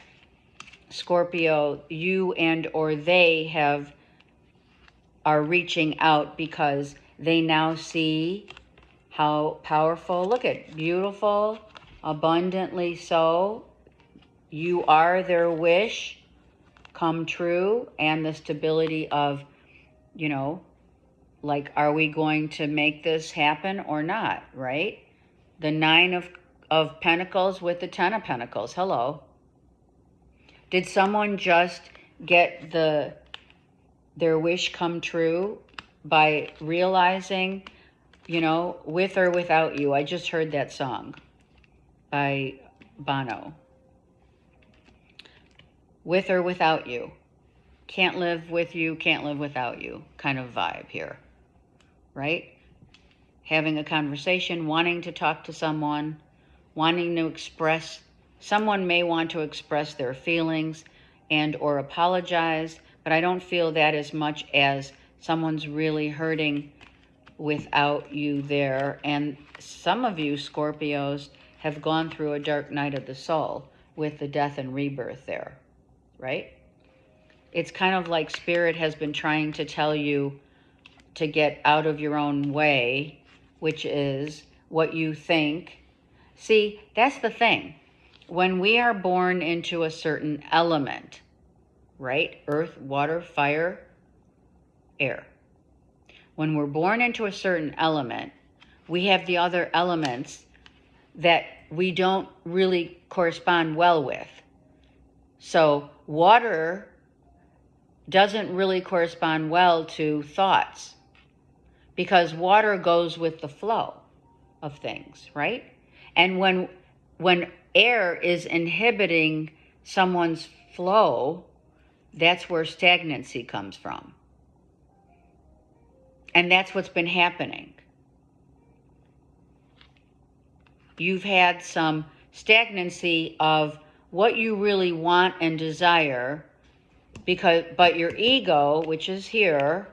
Scorpio, you and or they are reaching out because they now see how powerful, look at, beautiful, abundantly so, you are their wish come true, and the stability of, like, are we going to make this happen or not, right? The Nine of Pentacles with the Ten of Pentacles. Hello. Did someone just get their wish come true by realizing, with or without you? I just heard that song by Bono. With or without you. Can't live with you, can't live without you kind of vibe here, right? Having a conversation, wanting to talk to someone, wanting to express, someone may want to express their feelings and or apologize, but I don't feel that as much as someone's really hurting without you there. And some of you Scorpios have gone through a dark night of the soul with the death and rebirth there, right? It's kind of like Spirit has been trying to tell you to get out of your own way, which is what you think. See, that's the thing. When we are born into a certain element, right? Earth, water, fire, air. When we're born into a certain element, we have the other elements that we don't really correspond well with. So water doesn't really correspond well to thoughts because water goes with the flow of things, right? And when air is inhibiting someone's flow, that's where stagnancy comes from. And that's what's been happening. You've had some stagnancy of what you really want and desire, but your ego, which is here,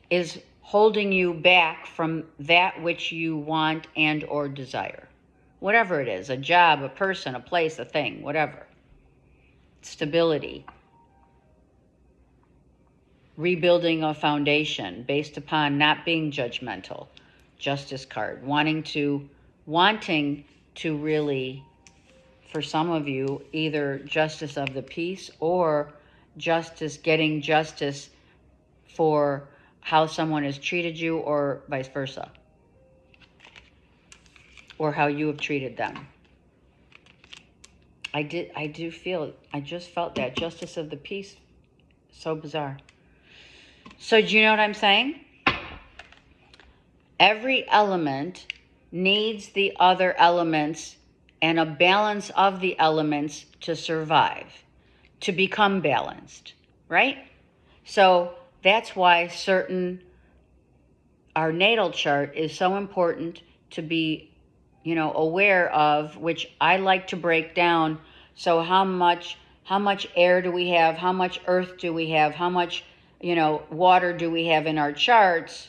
is holding you back from that which you want and or desire. Whatever it is, a job, a person, a place, a thing, whatever. Stability. Rebuilding a foundation based upon not being judgmental. Justice card. Wanting to really, for some of you, either justice of the peace or getting justice for how someone has treated you or vice versa. Or how you have treated them. I just felt that. Justice of the peace. So bizarre. So do you know what I'm saying? Every element needs the other elements and a balance of the elements to survive, to become balanced, right? So that's why our natal chart is so important to be, aware of, which I like to break down. So how much air do we have? How much earth do we have? How much, water do we have in our charts,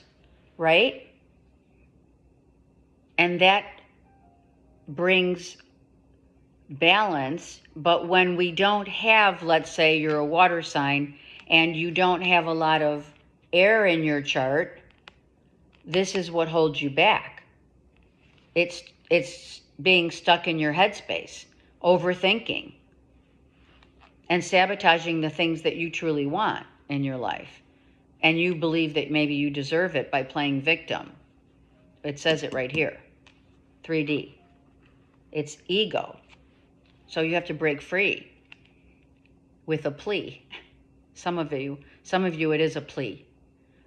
right? And that brings balance. But when we don't have, let's say you're a water sign and you don't have a lot of air in your chart, this is what holds you back. It's being stuck in your headspace, overthinking, and sabotaging the things that you truly want in your life. And you believe that maybe you deserve it by playing victim. It says it right here. 3D. It's ego. So you have to break free with a plea. Some of you, it is a plea.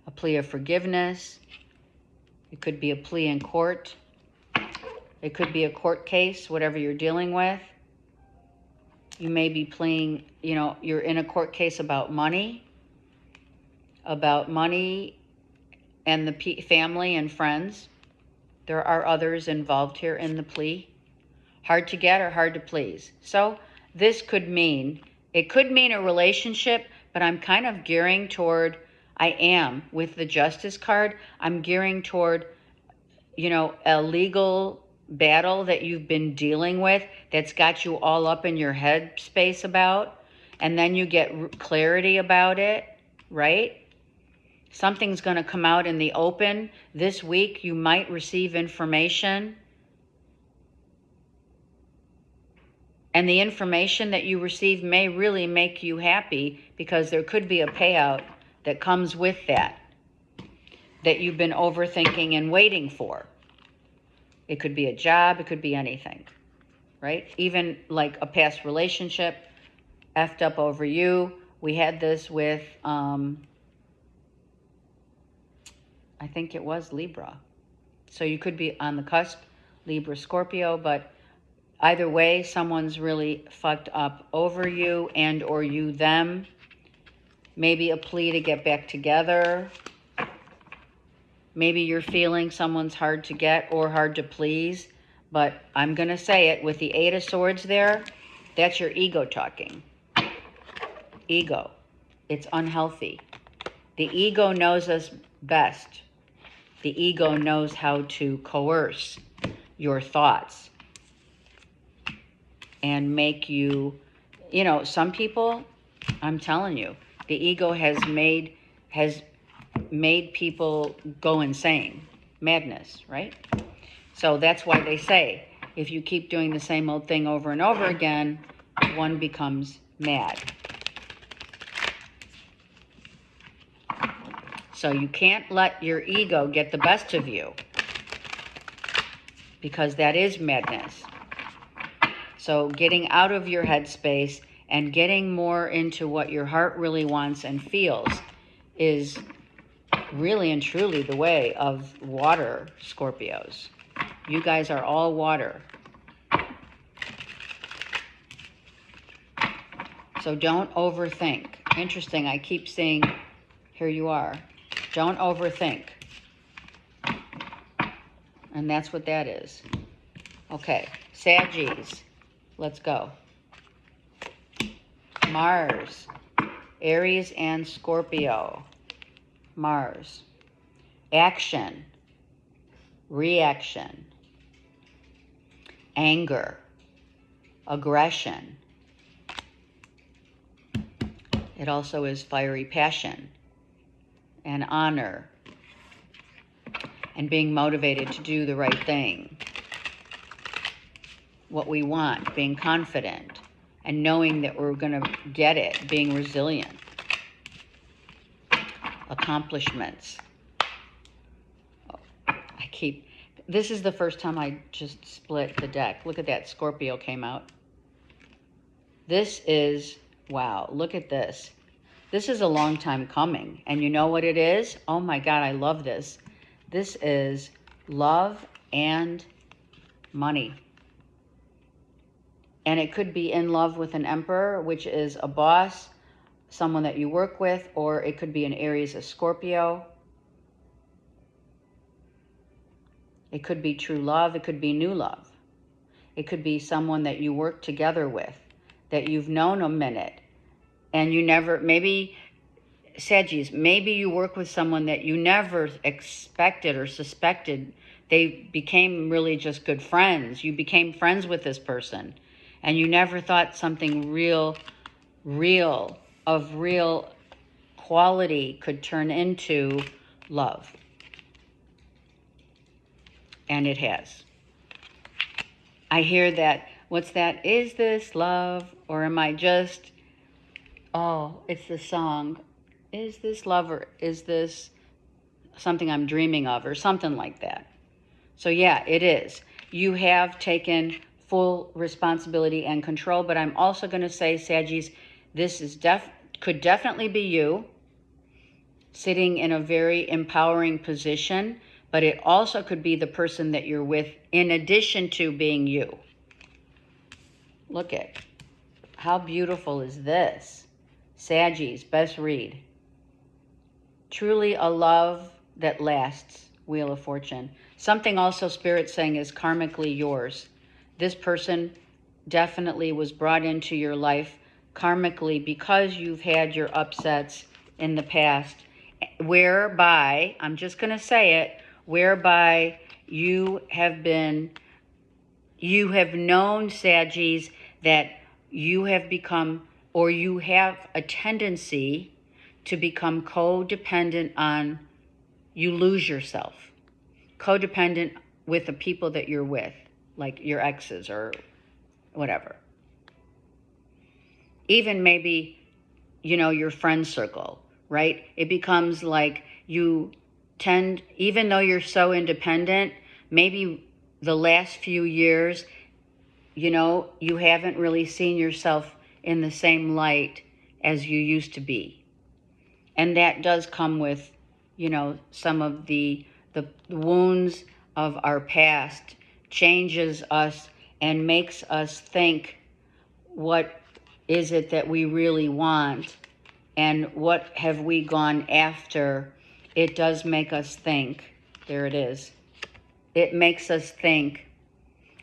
A plea of forgiveness. It could be a plea in court. It could be a court case, whatever you're dealing with. You may be pleading, you're in a court case about money and the family and friends. There are others involved here in the plea. Hard to get or hard to please. So this could mean a relationship, but I'm kind of gearing toward, with the Justice card, I'm gearing toward, a legal battle that you've been dealing with that's got you all up in your head space about, and then you get clarity about it, right? Something's going to come out in the open. This week you might receive information. And the information that you receive may really make you happy because there could be a payout that comes with that you've been overthinking and waiting for. It could be a job. It could be anything, right? Even like a past relationship effed up over you. We had this with, I think it was Libra. So you could be on the cusp, Libra, Scorpio, but either way, someone's really fucked up over you and or you them. Maybe a plea to get back together. Maybe you're feeling someone's hard to get or hard to please. But I'm going to say it with the 8 of Swords there. That's your ego talking. Ego. It's unhealthy. The ego knows us best. The ego knows how to coerce your thoughts and make you, some people, I'm telling you, the ego has made people go insane. Madness, right? So that's why they say, if you keep doing the same old thing over and over again, one becomes mad. So you can't let your ego get the best of you, because that is madness. So getting out of your headspace and getting more into what your heart really wants and feels is really and truly the way of water Scorpios. You guys are all water. So don't overthink. Interesting, I keep seeing, here you are. Don't overthink. And that's what that is. Okay, Saggies, let's go. Mars, Aries and Scorpio. Mars, action, reaction, anger, aggression. It also is fiery passion and honor and being motivated to do the right thing. What we want, being confident and knowing that we're going to get it, being resilient. Accomplishments. This is the first time I just split the deck. Look at that, Scorpio came out. This is, wow, look at this. This is a long time coming. And you know what it is? Oh my God, I love this. This is love and money. And it could be in love with an Emperor, which is a boss, someone that you work with, or it could be an Aries or Scorpio. It could be true love. It could be new love. It could be someone that you work together with, that you've known a minute, and you never, maybe, Saggies, maybe you work with someone that you never expected or suspected. They became really just good friends. You became friends with this person, and you never thought something real quality could turn into love. And it has. I hear that, what's that? Is this love? Or am I just, oh, it's the song. Is this love, or is this something I'm dreaming of, or something like that? So yeah, it is. You have taken full responsibility and control, but I'm also going to say, Saggies, this is could definitely be you sitting in a very empowering position, but it also could be the person that you're with in addition to being you. Look at, how beautiful is this? Saggies, best read. Truly a love that lasts, Wheel of Fortune. Something also Spirit's saying is karmically yours. This person definitely was brought into your life karmically because you've had your upsets in the past, whereby, I'm just going to say it, whereby you have known, Saggies, that you have become, or you have a tendency to become codependent on, you lose yourself. Codependent with the people that you're with, like your exes or whatever. Even maybe, you know, your friend circle, right? It becomes like you tend, even though you're so independent, maybe the last few years, you know, you haven't really seen yourself in the same light as you used to be. And that does come with, you know, some of the wounds of our past, changes us and makes us think, what is it that we really want? And what have we gone after? It does make us think, there it is. It makes us think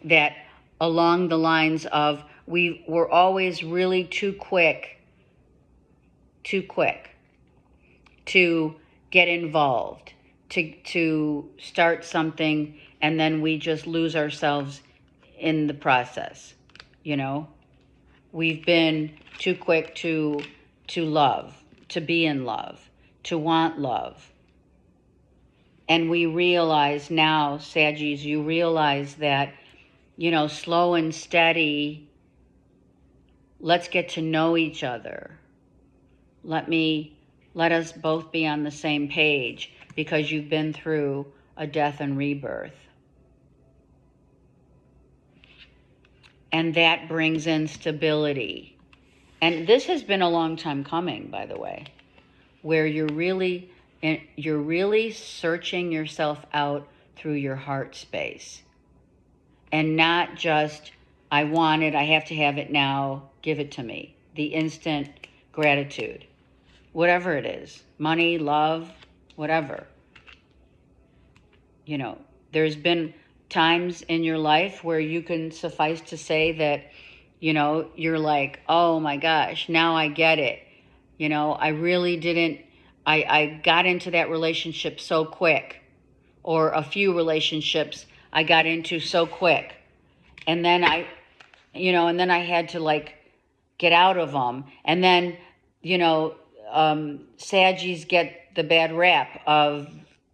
that along the lines of, we were always really too quick to get involved, to start something, and then we just lose ourselves in the process, you know? We've been too quick to to love, to be in love, to want love. And we realize now, Saggies, you realize that, you know, slow and steady, let's get to know each other. Let us both be on the same page because you've been through a death and rebirth. And that brings in stability. And this has been a long time coming, by the way, where you're really searching yourself out through your heart space. And not just, I want it, I have to have it now, give it to me. The instant gratitude. Whatever it is, money, love, whatever. You know, there's been times in your life where you can suffice to say that, you know, you're like, oh my gosh, now I get it. You know, I really didn't, I got into that relationship so quick, or a few relationships I got into so quick. And then I had to like get out of them. And then, you know, Saggies get the bad rap of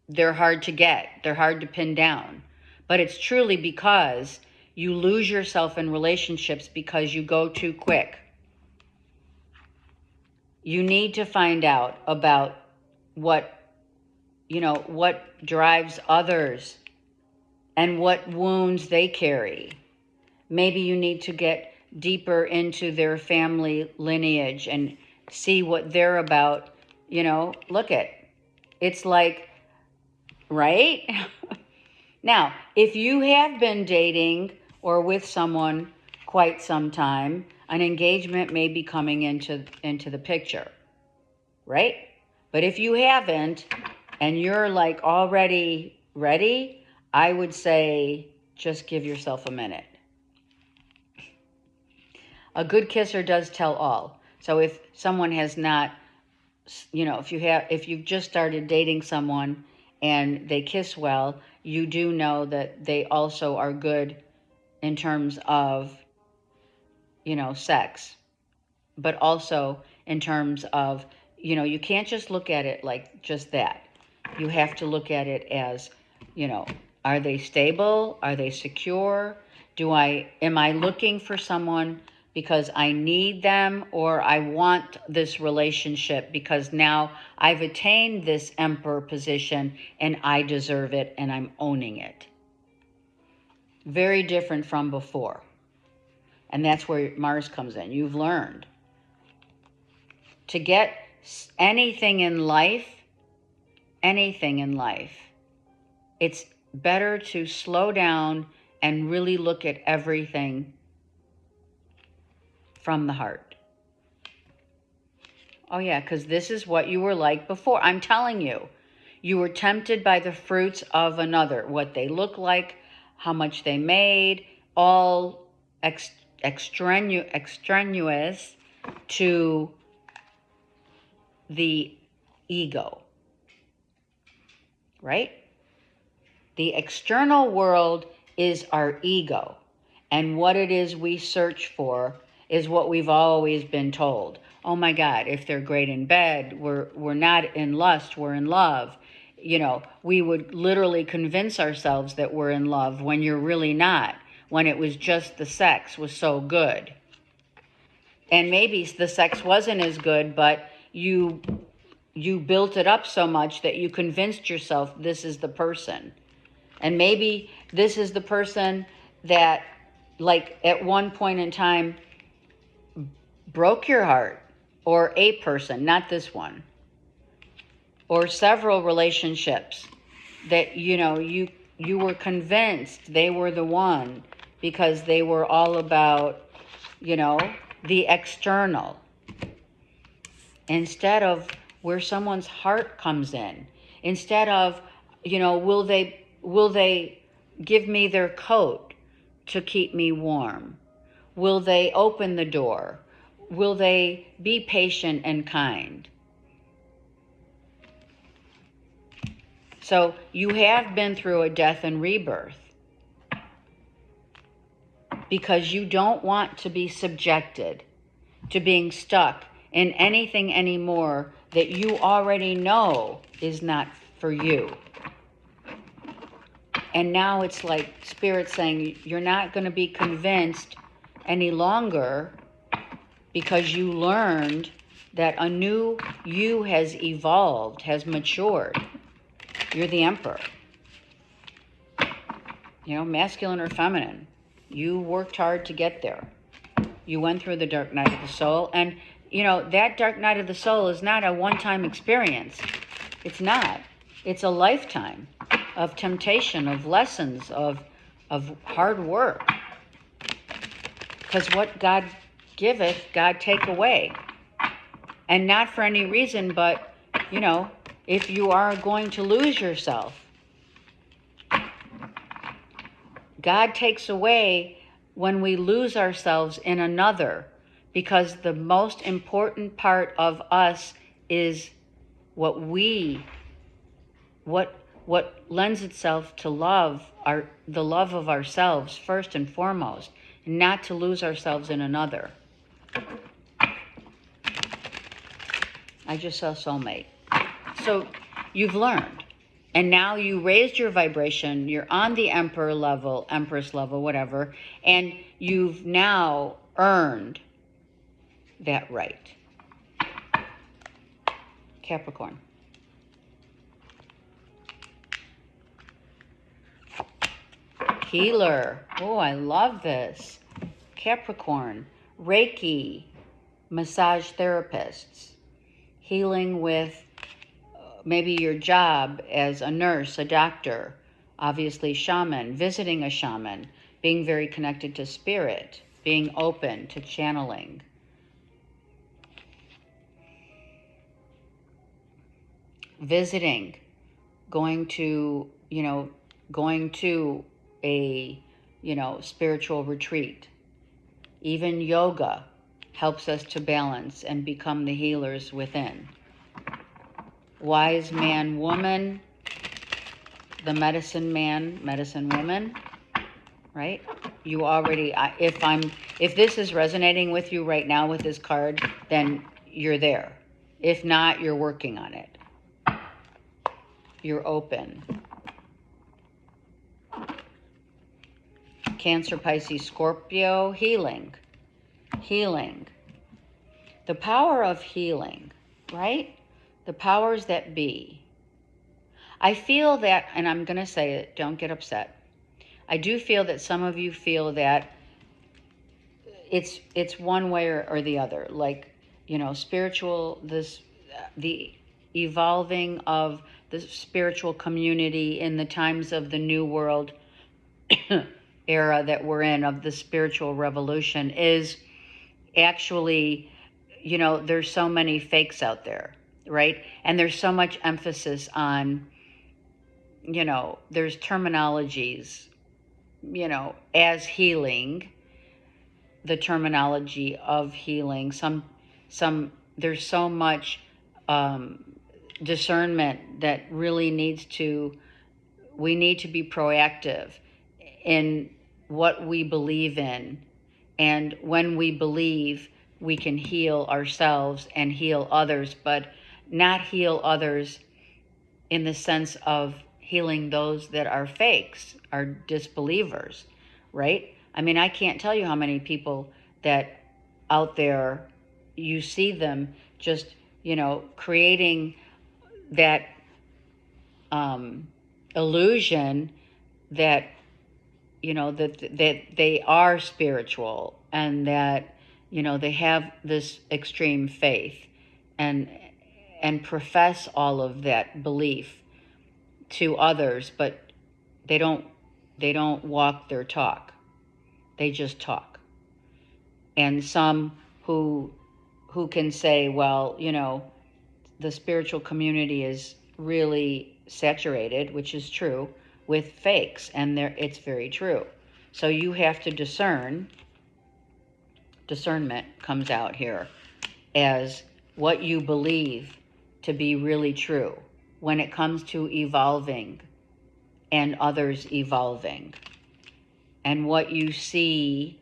they're hard to get, they're hard to pin down. But it's truly because you lose yourself in relationships because you go too quick. You need to find out about what drives others and what wounds they carry. Maybe you need to get deeper into their family lineage and see what they're about. You know, look at, it's like, right? Now, if you have been dating or with someone quite some time, an engagement may be coming into the picture, right? But if you haven't and you're like already ready, I would say just give yourself a minute. A good kisser does tell all. So if someone has not, you know, if you've just started dating someone and they kiss well, you do know that they also are good in terms of, you know, sex, but also in terms of, you know, you can't just look at it like just that. You have to look at it as, you know, are they stable? Are they secure? Am I looking for someone because I need them, or I want this relationship because now I've attained this emperor position and I deserve it and I'm owning it? Very different from before. And that's where Mars comes in. You've learned to get anything in life, it's better to slow down and really look at everything from the heart. Oh yeah, because this is what you were like before. I'm telling you, you were tempted by the fruits of another, what they look like, how much they made, all extraneous to the ego, right? The external world is our ego. And what it is we search for is what we've always been told. Oh my God, if they're great in bed, we're not in lust, we're in love. You know, we would literally convince ourselves that we're in love when you're really not, when it was just the sex was so good. And maybe the sex wasn't as good, but you built it up so much that you convinced yourself this is the person. And maybe this is the person that, like, at one point in time broke your heart, or a person, not this one, or several relationships that, you know, you were convinced they were the one because they were all about, you know, the external, instead of where someone's heart comes in. Instead of, you know, will they give me their coat to keep me warm? Will they open the door? Will they be patient and kind? So you have been through a death and rebirth because you don't want to be subjected to being stuck in anything anymore that you already know is not for you. And now it's like Spirit saying you're not going to be convinced any longer, because you learned that a new you has evolved, has matured. You're the Emperor. You know, masculine or feminine. You worked hard to get there. You went through the dark night of the soul. And, you know, that dark night of the soul is not a one-time experience. It's not. It's a lifetime of temptation, of lessons, of hard work. Because what God giveth, God take away. And not for any reason, but, you know, if you are going to lose yourself, God takes away when we lose ourselves in another, because the most important part of us is what lends itself to love, the love of ourselves first and foremost, not to lose ourselves in another. I just saw soulmate. So you've learned. And now you raised your vibration. You're on the emperor level, empress level, whatever. And you've now earned that right. Capricorn. Healer. Oh, I love this. Capricorn. Reiki. Massage therapists. Healing with maybe your job as a nurse, a doctor, obviously shaman, visiting a shaman, being very connected to spirit, being open to channeling. Visiting, going to a, spiritual retreat. Even yoga helps us to balance and become the healers within. Wise man, woman, the medicine man, medicine woman, right? You already, if this is resonating with you right now with this card, then you're there. If not, you're working on it. You're open. Cancer, Pisces, Scorpio, healing. Healing. The power of healing, right? The powers that be. I feel that, and I'm going to say it, don't get upset. I do feel that some of you feel that it's one way or the other. Like, spiritual, the evolving of the spiritual community in the times of the New World era that we're in, of the spiritual revolution, is actually, there's so many fakes out there, right? And there's so much emphasis on, there's terminologies, as healing, the terminology of healing. There's so much discernment that really we need to be proactive in what we believe in. And when we believe, we can heal ourselves and heal others, but not heal others in the sense of healing those that are fakes, are disbelievers, right? I mean, I can't tell you how many people that out there, you see them just, creating that illusion that, that they are spiritual, and that, they have this extreme faith and profess all of that belief to others, but they don't walk their talk. They just talk. And some who can say, well, the spiritual community is really saturated, which is true, with fakes, and it's very true. So you have to discern. Discernment comes out here as what you believe to be really true when it comes to evolving and others evolving, and what you see,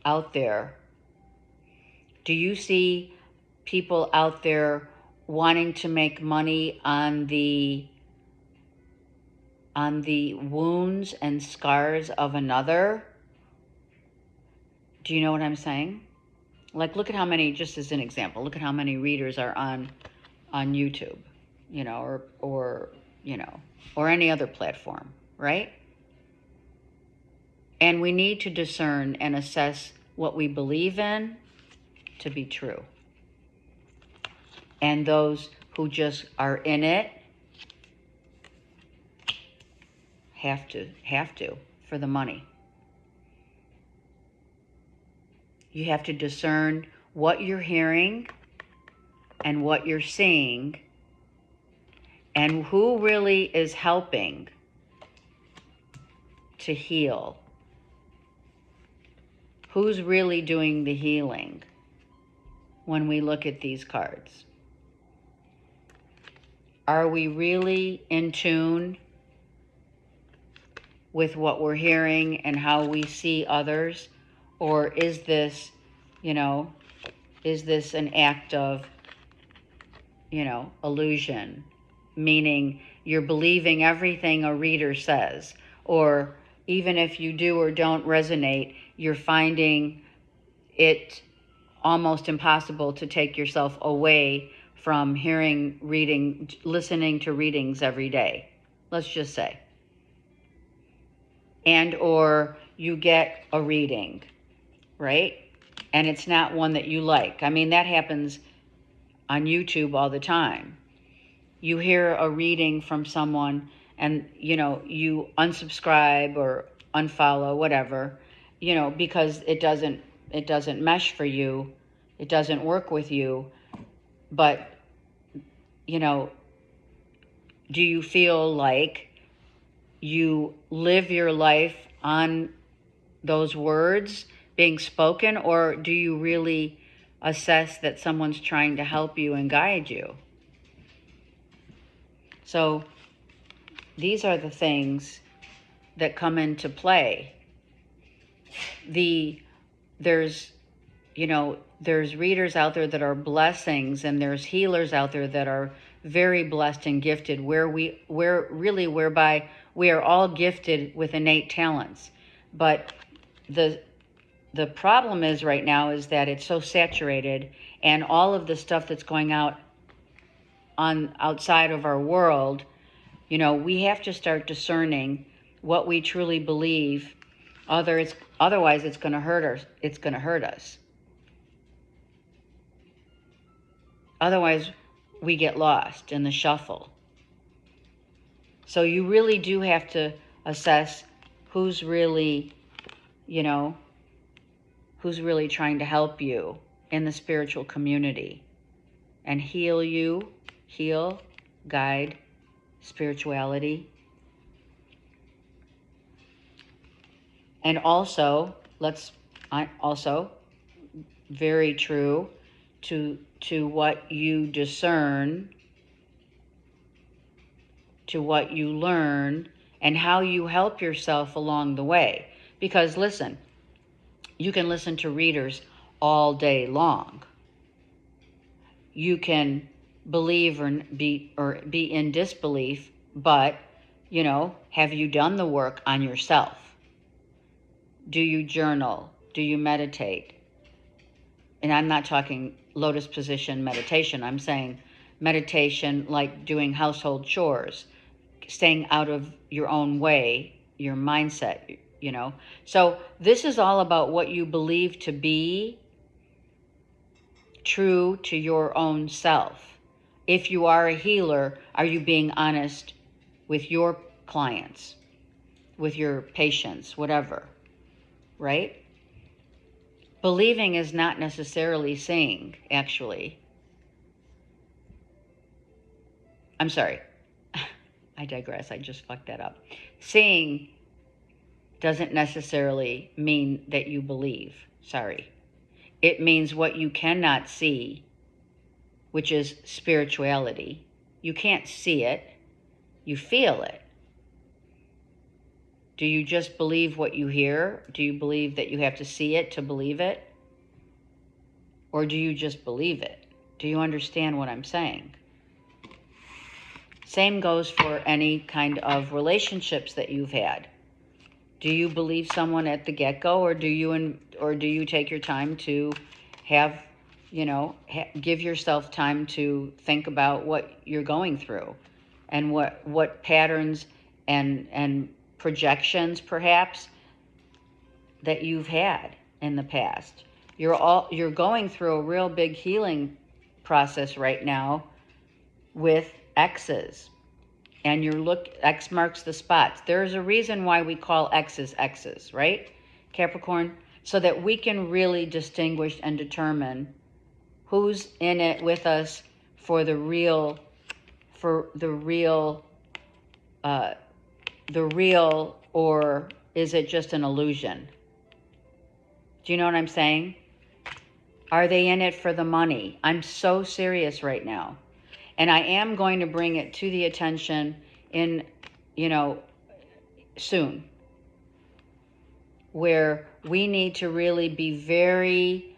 out there Do you see people out there wanting to make money on the wounds and scars of another? Do you know what I'm saying? Like, look at how many, just as an example, look at how many readers are on YouTube, you know, or you know, or any other platform, right? And we need to discern and assess what we believe in to be true. And those who just are in it have to for the money. You have to discern what you're hearing and what you're seeing and who really is helping to heal. Who's really doing the healing when we look at these cards? Are we really in tune with what we're hearing and how we see others? Or is this, you know, is this an act of, you know, illusion? Meaning you're believing everything a reader says, or even if you do or don't resonate, you're finding it almost impossible to take yourself away from listening to readings every day, let's just say. And or you get a reading, right? And it's not one that you like. I mean, that happens on YouTube all the time. You hear a reading from someone and, you know, you unsubscribe or unfollow, whatever, you know, because it doesn't mesh for you. It doesn't work with you. But, you know, do you feel like you live your life on those words being spoken, or do you really assess that someone's trying to help you and guide you? So these are the things that come into play. There's readers out there that are blessings, and there's healers out there that are very blessed and gifted, whereby we are all gifted with innate talents. But the problem is right now is that it's so saturated, and all of the stuff that's going out outside of our world, you know, we have to start discerning what we truly believe. Otherwise it's going to hurt us. It's going to hurt us. Otherwise we get lost in the shuffle. So you really do have to assess who's really, you know, who's really trying to help you in the spiritual community and heal, guide, spirituality. And also, very true to what you discern, to what you learn, and how you help yourself along the way. Because listen, you can listen to readers all day long. You can believe or be in disbelief, but, you know, have you done the work on yourself? Do you journal? Do you meditate? And I'm not talking lotus position meditation. I'm saying meditation like doing household chores, staying out of your own way, your mindset, you know. So this is all about what you believe to be true to your own self. If you are a healer, are you being honest with your clients, with your patients, whatever, right? Believing is not necessarily seeing, actually. I'm sorry. I digress. I just fucked that up. Seeing doesn't necessarily mean that you believe. Sorry. It means what you cannot see, which is spirituality. You can't see it. You feel it. Do you just believe what you hear? Do you believe that you have to see it to believe it? Or do you just believe it? Do you understand what I'm saying? Same goes for any kind of relationships that you've had. Do you believe someone at the get-go, or do you take your time to have, give yourself time to think about what you're going through, and what patterns and projections perhaps that you've had in the past. You're going through a real big healing process right now with X's. And X marks the spots. There's a reason why we call X's X's, right, Capricorn? So that we can really distinguish and determine who's in it with us for the real, or is it just an illusion? Do you know what I'm saying? Are they in it for the money? I'm so serious right now. And I am going to bring it to the attention in, soon, where we need to really be very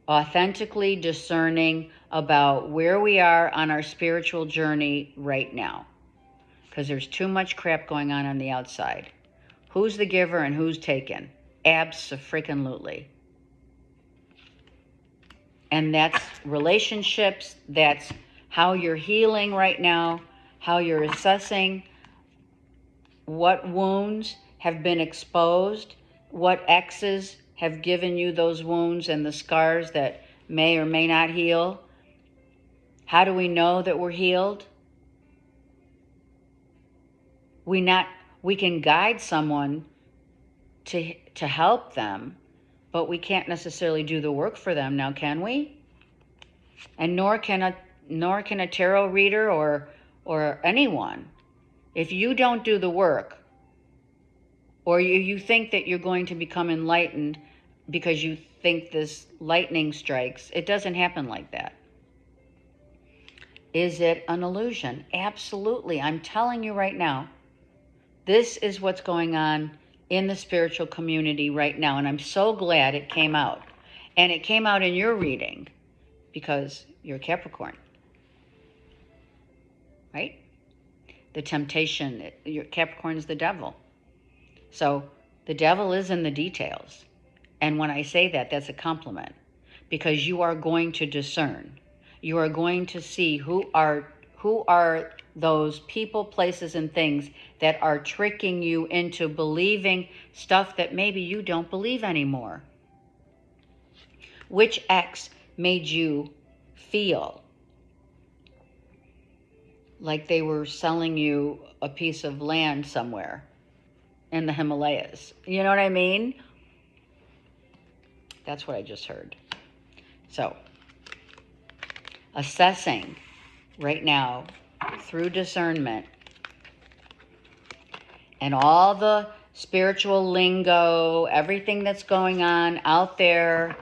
authentically discerning about where we are on our spiritual journey right now. Because there's too much crap going on the outside. Who's the giver and who's taken? Abso-freaking-lutely. And that's relationships, that's how you're healing right now, how you're assessing what wounds have been exposed, what X's have given you those wounds and the scars that may or may not heal. How do we know that we're healed? We can guide someone to help them, but we can't necessarily do the work for them now, can we? And nor can a tarot reader or anyone. If you don't do the work, or you think that you're going to become enlightened because you think this lightning strikes, it doesn't happen like that. Is it an illusion? Absolutely. I'm telling you right now, this is what's going on in the spiritual community right now, and I'm so glad it came out. And it came out in your reading because you're Capricorn, right? The temptation, your Capricorn is the devil. So the devil is in the details. And when I say that, that's a compliment, because you are going to discern. You are going to see who are those people, places, and things that are tricking you into believing stuff that maybe you don't believe anymore. Which X made you feel like they were selling you a piece of land somewhere in the Himalayas? You know what I mean? That's what I just heard. So, assessing right now through discernment and all the spiritual lingo, everything that's going on out there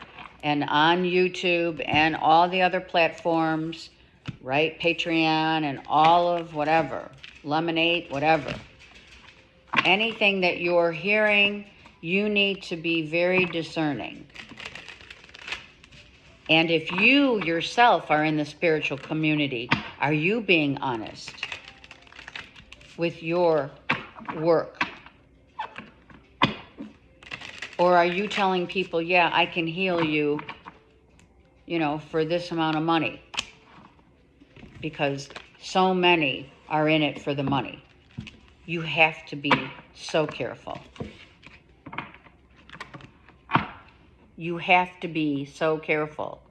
and on YouTube and all the other platforms, right? Patreon and all of whatever, Lemonade, whatever. Anything that you're hearing, you need to be very discerning. And if you yourself are in the spiritual community, are you being honest with your work? Or are you telling people, yeah, I can heal you, for this amount of money? Because so many are in it for the money. You have to be so careful. You have to be so careful,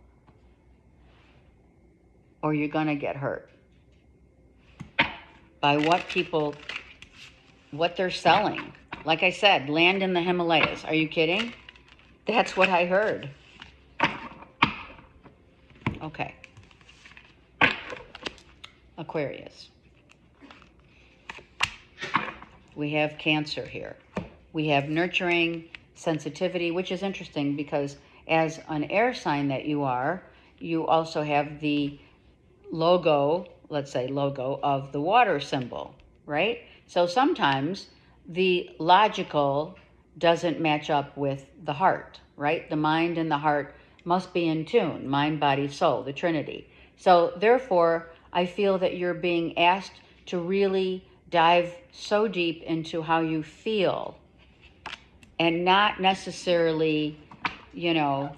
or you're going to get hurt by what they're selling. Like I said, land in the Himalayas. Are you kidding? That's what I heard. Okay. Aquarius. We have Cancer here. We have nurturing, sensitivity, which is interesting because as an air sign that you are, you also have the logo, let's say logo of the water symbol, right? So sometimes the logical doesn't match up with the heart, right? The mind and the heart must be in tune, mind, body, soul, the Trinity. So therefore, I feel that you're being asked to really dive so deep into how you feel and not necessarily, you know,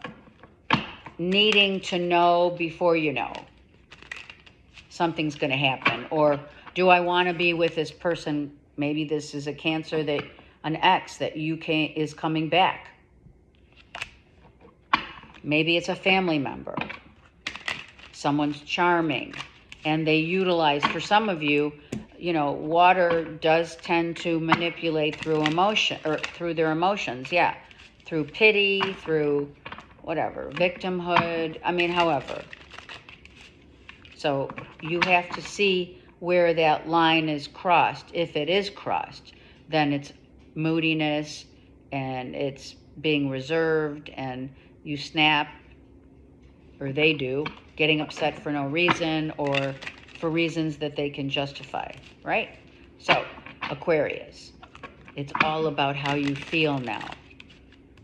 needing to know before you know something's going to happen. Or do I want to be with this person? Maybe this is a Cancer, that an ex that is coming back. Maybe it's a family member. Someone's charming and they utilize, for some of you, you know, water does tend to manipulate through emotion, or through their emotions. Yeah. Through pity, through whatever, victimhood. I mean, however. So you have to see where that line is crossed. If it is crossed, then it's moodiness and it's being reserved and you snap, or they do, getting upset for no reason or for reasons that they can justify, right? So, Aquarius, it's all about how you feel now,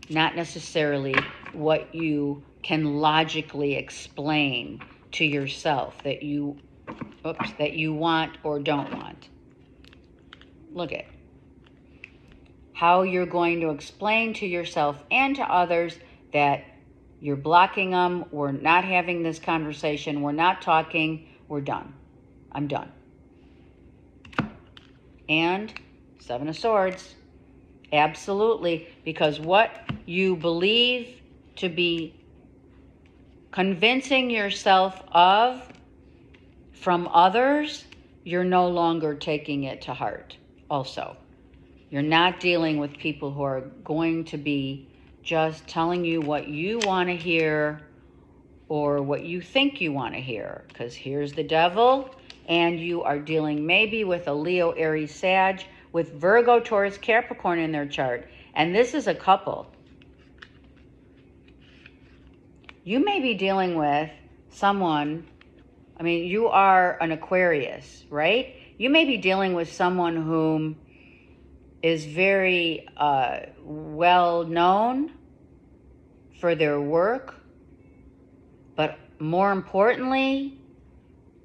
not necessarily what you can logically explain to yourself that you want or don't want. Look at how you're going to explain to yourself and to others that you're blocking them, we're not having this conversation, we're not talking, we're done. I'm done. And Seven of Swords, absolutely, because what you believe to be convincing yourself of from others, you're no longer taking it to heart also. You're not dealing with people who are going to be just telling you what you want to hear or what you think you want to hear. Because here's the Devil, and you are dealing maybe with a Leo, Aries, Sag, with Virgo, Taurus, Capricorn in their chart. And this is a couple. You may be dealing with someone, I mean, you are an Aquarius, right? You may be dealing with someone whom is very well known for their work, but more importantly,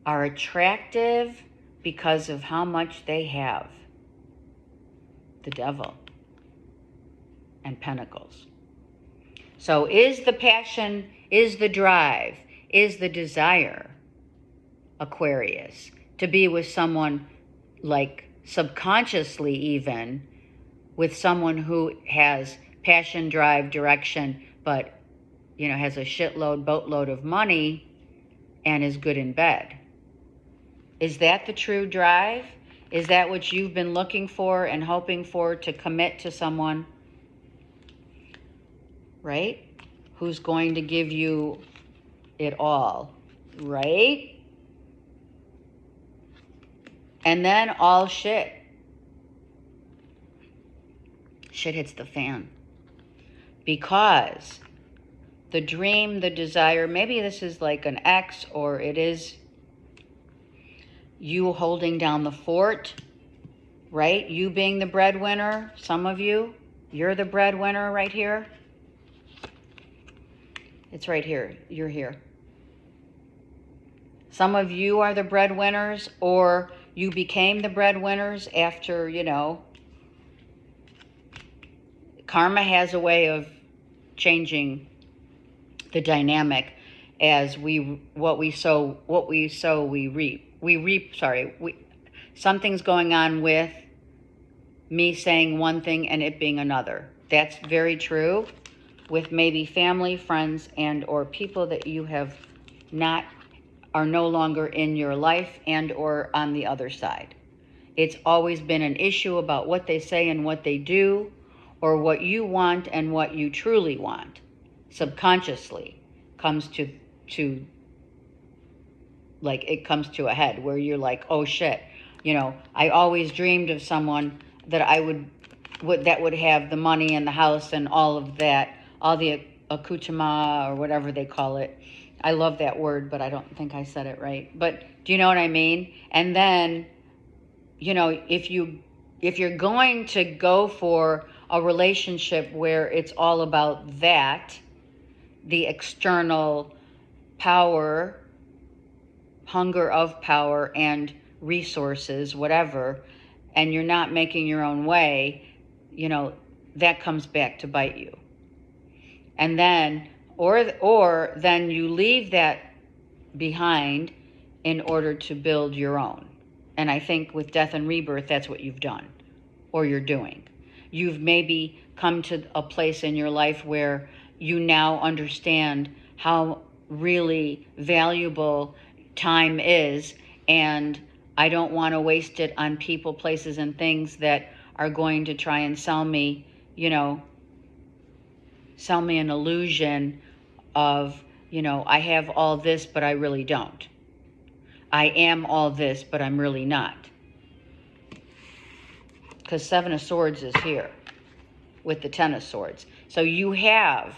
are attractive because of how much they have. The Devil and Pentacles. So is the passion, is the drive, is the desire, Aquarius, to be with someone, like subconsciously even, with someone who has passion, drive, direction, but, you know, has a boatload of money and is good in bed. Is that the true drive? Is that what you've been looking for and hoping for, to commit to someone, right? Who's going to give you it all, right? And then all shit hits the fan. Because the dream, the desire, maybe this is like an ex, or it is you holding down the fort, right? You being the breadwinner. Some of you, you're the breadwinner right here. It's right here. You're here. Some of you are the breadwinners, or you became the breadwinners after, you know, karma has a way of changing the dynamic. As what we sow, we reap. Something's going on with me saying one thing and it being another. That's very true with maybe family, friends, and or people that you have not, are no longer in your life and or on the other side. It's always been an issue about what they say and what they do, or what you want and what you truly want. Subconsciously comes to like, it comes to a head where you're like, oh shit, you know, I always dreamed of someone that I would that would have the money and the house and all of that, all the accoutrement, or whatever they call it. I love that word, but I don't think I said it right. But do you know what I mean? And then, you know, if you're going to go for a relationship where it's all about that, the external power, hunger of power and resources, whatever, and you're not making your own way, that comes back to bite you. And then, or then you leave that behind in order to build your own. And I think with death and rebirth, that's what you've done, or you're doing. You've maybe come to a place in your life where you now understand how really valuable time is, and I don't want to waste it on people, places, and things that are going to try and sell me an illusion of, I have all this, but I really don't. I am all this, but I'm really not. Because Seven of Swords is here with the Ten of Swords. So you have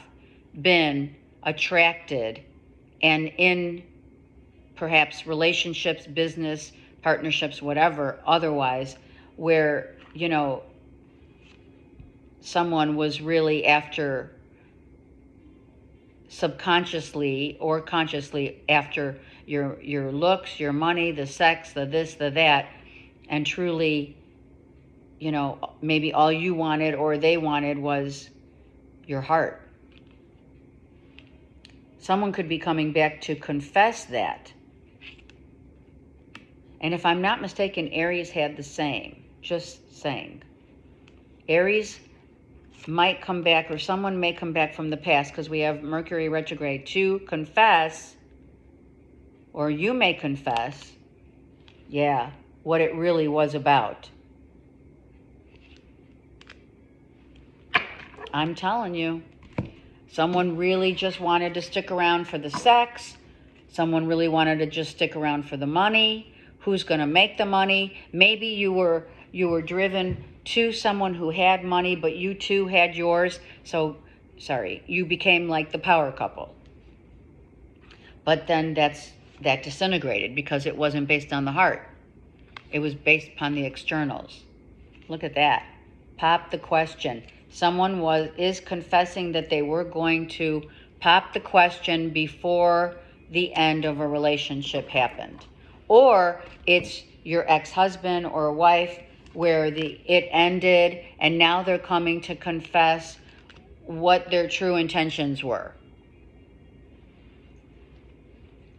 been attracted and in perhaps relationships, business, partnerships, whatever, otherwise, where, someone was really after, subconsciously or consciously, after your looks, your money, the sex, the this, the that, and truly, maybe all you wanted or they wanted was your heart. Someone could be coming back to confess that. And if I'm not mistaken, Aries had the same. Just saying. Aries might come back, or someone may come back from the past, because we have Mercury retrograde, to confess, or you may confess, what it really was about. I'm telling you, someone really just wanted to stick around for the sex. Someone really wanted to just stick around for the money. Who's going to make the money? Maybe you were driven to someone who had money, but you too had yours. So, you became like the power couple. But then that disintegrated because it wasn't based on the heart. It was based upon the externals. Look at that. Pop the question. Someone is confessing that they were going to pop the question before the end of a relationship happened. Or it's your ex-husband or wife where it ended, and now they're coming to confess what their true intentions were.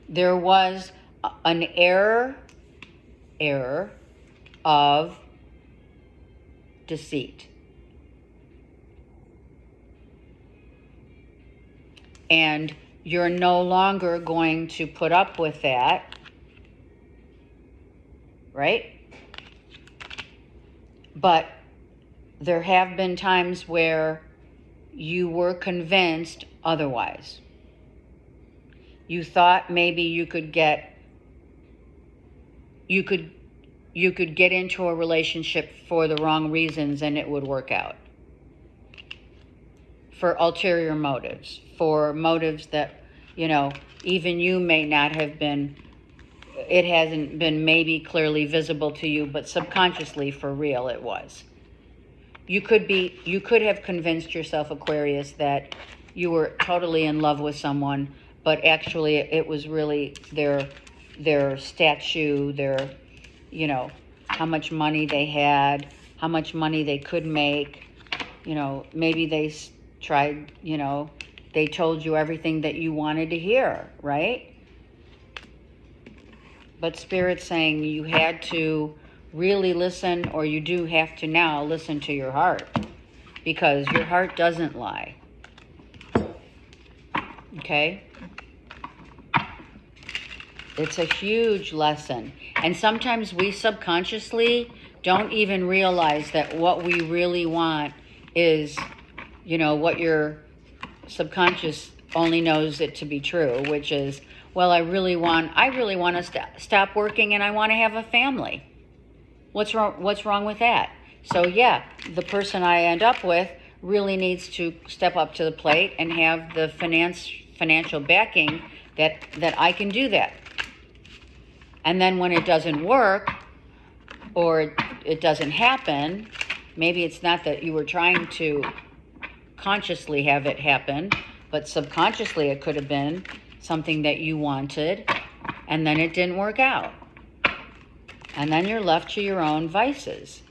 There was an error of deceit. And you're no longer going to put up with that, right? But there have been times where you were convinced otherwise. You thought maybe you could get into a relationship for the wrong reasons and it would work out. For ulterior motives, for motives that, even you may not have been, it hasn't been maybe clearly visible to you, but subconsciously for real it was. You could have convinced yourself, Aquarius, that you were totally in love with someone, but actually it was really their statue, their, how much money they had, how much money they could make. Maybe they tried, they told you everything that you wanted to hear, right? But Spirit's saying you had to really listen, or you do have to now listen to your heart, because your heart doesn't lie. Okay? It's a huge lesson. And sometimes we subconsciously don't even realize that what we really want is, what your subconscious only knows it to be true, which is, well, I really want to stop working and I want to have a family. What's wrong with that? So yeah, the person I end up with really needs to step up to the plate and have the financial backing that I can do that. And then when it doesn't work, or it doesn't happen, maybe it's not that you were trying to consciously have it happen, But subconsciously, it could have been something that you wanted, and then it didn't work out. And then you're left to your own vices.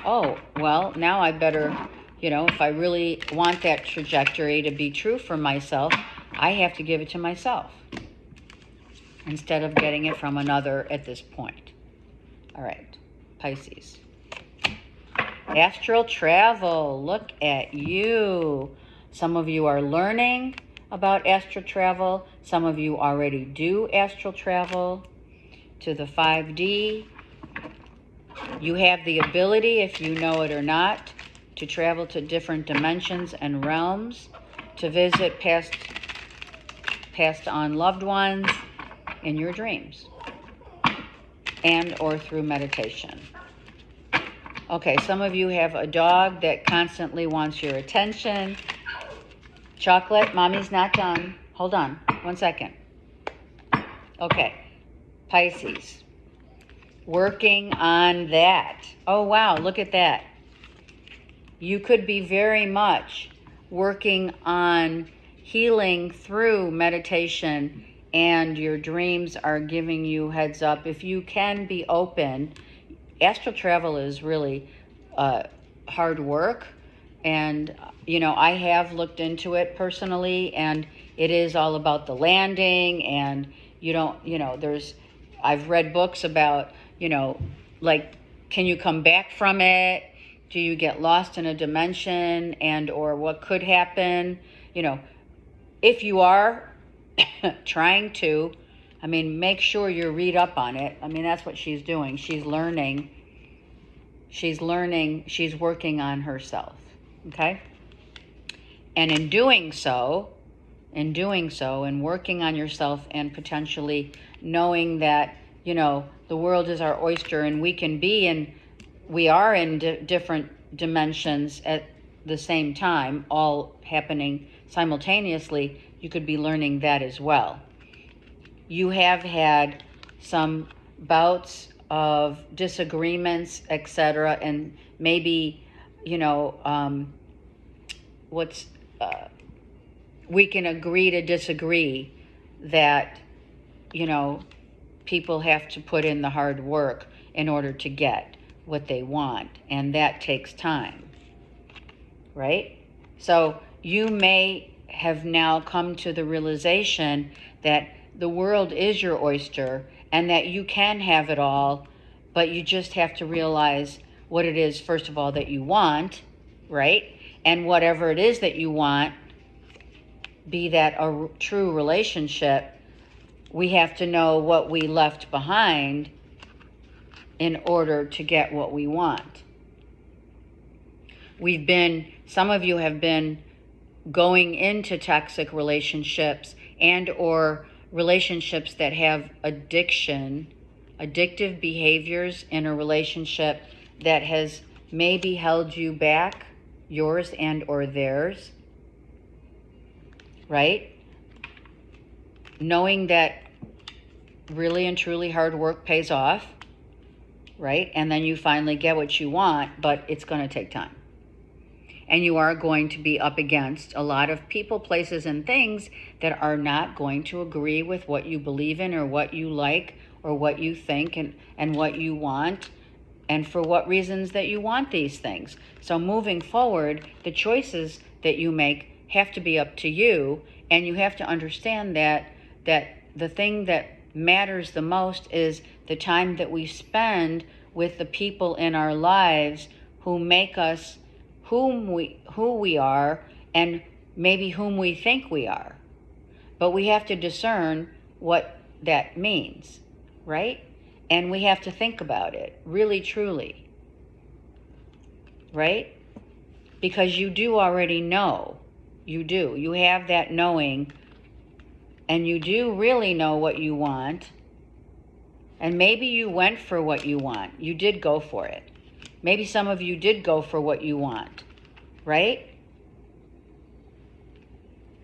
Oh, well, now I better, if I really want that trajectory to be true for myself, I have to give it to myself instead of getting it from another at this point. All right, Pisces. Astral travel, look at you. Some of you are learning about astral travel. Some of you already do astral travel to the 5D. You have the ability, if you know it or not, to travel to different dimensions and realms, to visit passed on loved ones in your dreams and or through meditation. Okay, some of you have a dog that constantly wants your attention. Chocolate, mommy's not done. Hold on, 1 second. Okay, Pisces. Working on that. Oh, wow, look at that. You could be very much working on healing through meditation, and your dreams are giving you heads up. If you can be open, astral travel is really hard work. And, I have looked into it personally, and it is all about the landing. And I've read books about, like, can you come back from it? Do you get lost in a dimension, and or what could happen? If you are trying to, make sure you read up on it. That's what she's doing. She's learning. She's working on herself. Okay? And in doing so, and working on yourself, and potentially knowing that, the world is our oyster, and we are in different dimensions at the same time, all happening simultaneously, you could be learning that as well. You have had some bouts of disagreements, etc., and maybe, we can agree to disagree that, people have to put in the hard work in order to get what they want, and that takes time, right? So you may have now come to the realization that the world is your oyster and that you can have it all, but you just have to realize what it is, first of all, that you want, right? And whatever it is that you want, be that a true relationship, we have to know what we left behind in order to get what we want. Some of you have been going into toxic relationships and or relationships that have addictive behaviors in a relationship that has maybe held you back, yours and or theirs, right? Knowing that really and truly hard work pays off, right? And then you finally get what you want, but it's going to take time. And you are going to be up against a lot of people, places, and things that are not going to agree with what you believe in or what you like or what you think and what you want and for what reasons that you want these things. So moving forward, the choices that you make have to be up to you, and you have to understand that the thing that matters the most is the time that we spend with the people in our lives who make us who we are and maybe whom we think we are. But we have to discern what that means, right? And we have to think about it really, truly, right? Because you do already know. You do. You have that knowing, and you do really know what you want. And maybe you went for what you want. You did go for it. Maybe some of you did go for what you want, right?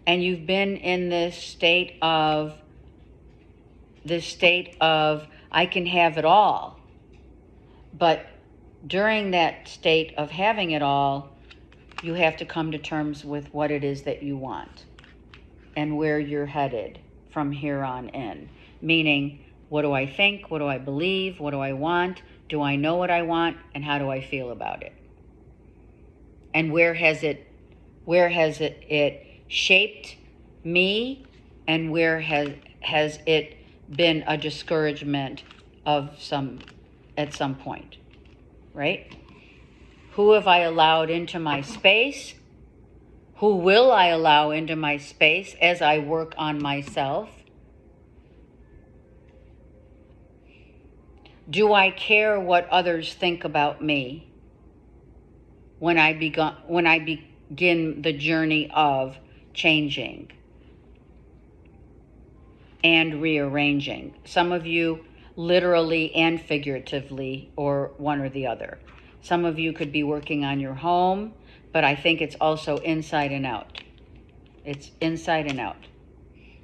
And you've been in this state of I can have it all. But during that state of having it all, you have to come to terms with what it is that you want. and where you're headed from here on in. Meaning, what do I think? What do I believe? What do I want? Do I know what I want? And how do I feel about it? And where has it shaped me, and where has it been a discouragement at some point, right? Who have I allowed into my space? Who will I allow into my space as I work on myself? Do I care what others think about me when I begin the journey of changing and rearranging? Some of you literally and figuratively, or one or the other. Some of you could be working on your home, but I think it's also inside and out. It's inside and out.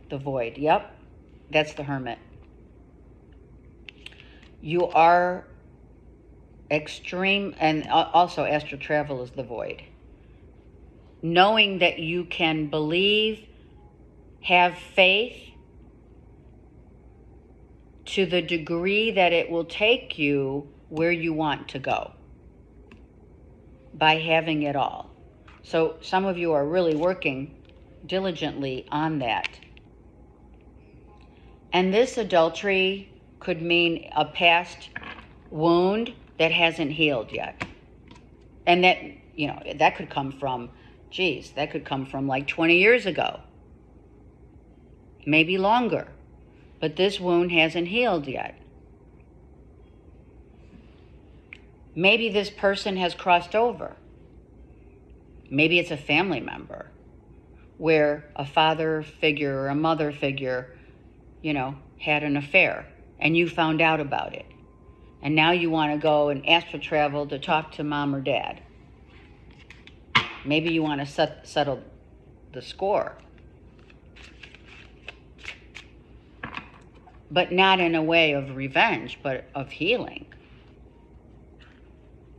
The void. Yep, that's the Hermit. You are extreme, and also astral travel is the void. Knowing that you can believe, have faith to the degree that it will take you where you want to go by having it all. So some of you are really working diligently on that. And this adultery could mean a past wound that hasn't healed yet. And that, that could come from, that could come from like 20 years ago. Maybe longer. But this wound hasn't healed yet. Maybe this person has crossed over. Maybe it's a family member where a father figure or a mother figure, had an affair and you found out about it. And now you want to go and astral travel to talk to mom or dad. Maybe you want to settle the score. But not in a way of revenge, but of healing.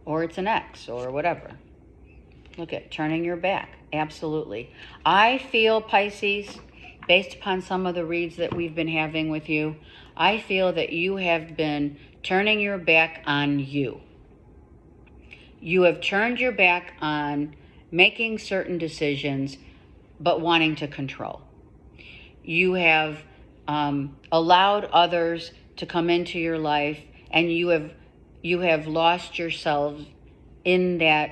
Or it's an ex or whatever. Look at turning your back. Absolutely. I feel, Pisces, based upon some of the reads that we've been having with you, I feel that you have been turning your back on you. You have turned your back on making certain decisions, but wanting to control. You have allowed others to come into your life, and you have lost yourself in that.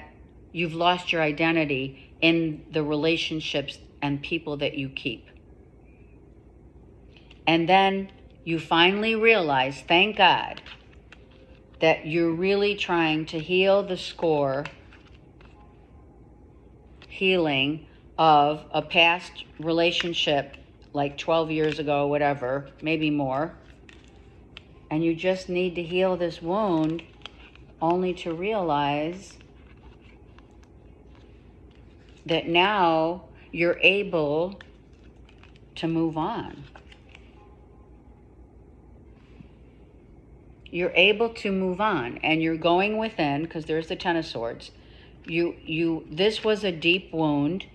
You've lost your identity in the relationships and people that you keep. And then you finally realize, thank God, that you're really trying to heal the score, healing of a past relationship like 12 years ago, whatever, maybe more. And you just need to heal this wound, only to realize that now you're able to move on. You're able to move on, and you're going within, because there's the Ten of Swords. This was a deep wound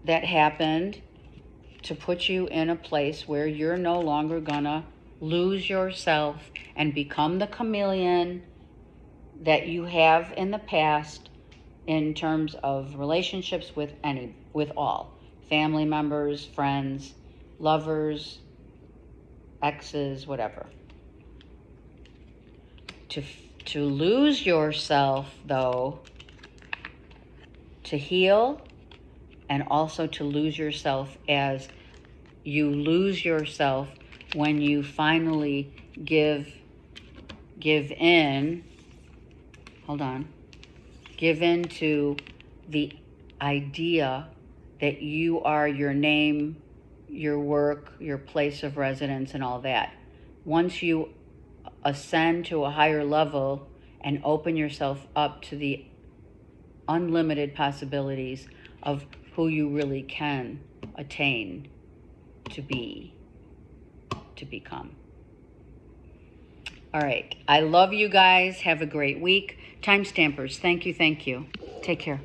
that happened to put you in a place where you're no longer gonna lose yourself and become the chameleon that you have in the past in terms of relationships with all. Family members, friends, lovers, exes, whatever. To lose yourself, though, to heal, and also to lose yourself as you lose yourself when you finally give in. Give in to the idea that you are your name, your work, your place of residence, and all that. Once you ascend to a higher level and open yourself up to the unlimited possibilities of who you really can attain to be, to become. All right. I love you guys. Have a great week. Time stampers, thank you. Take care.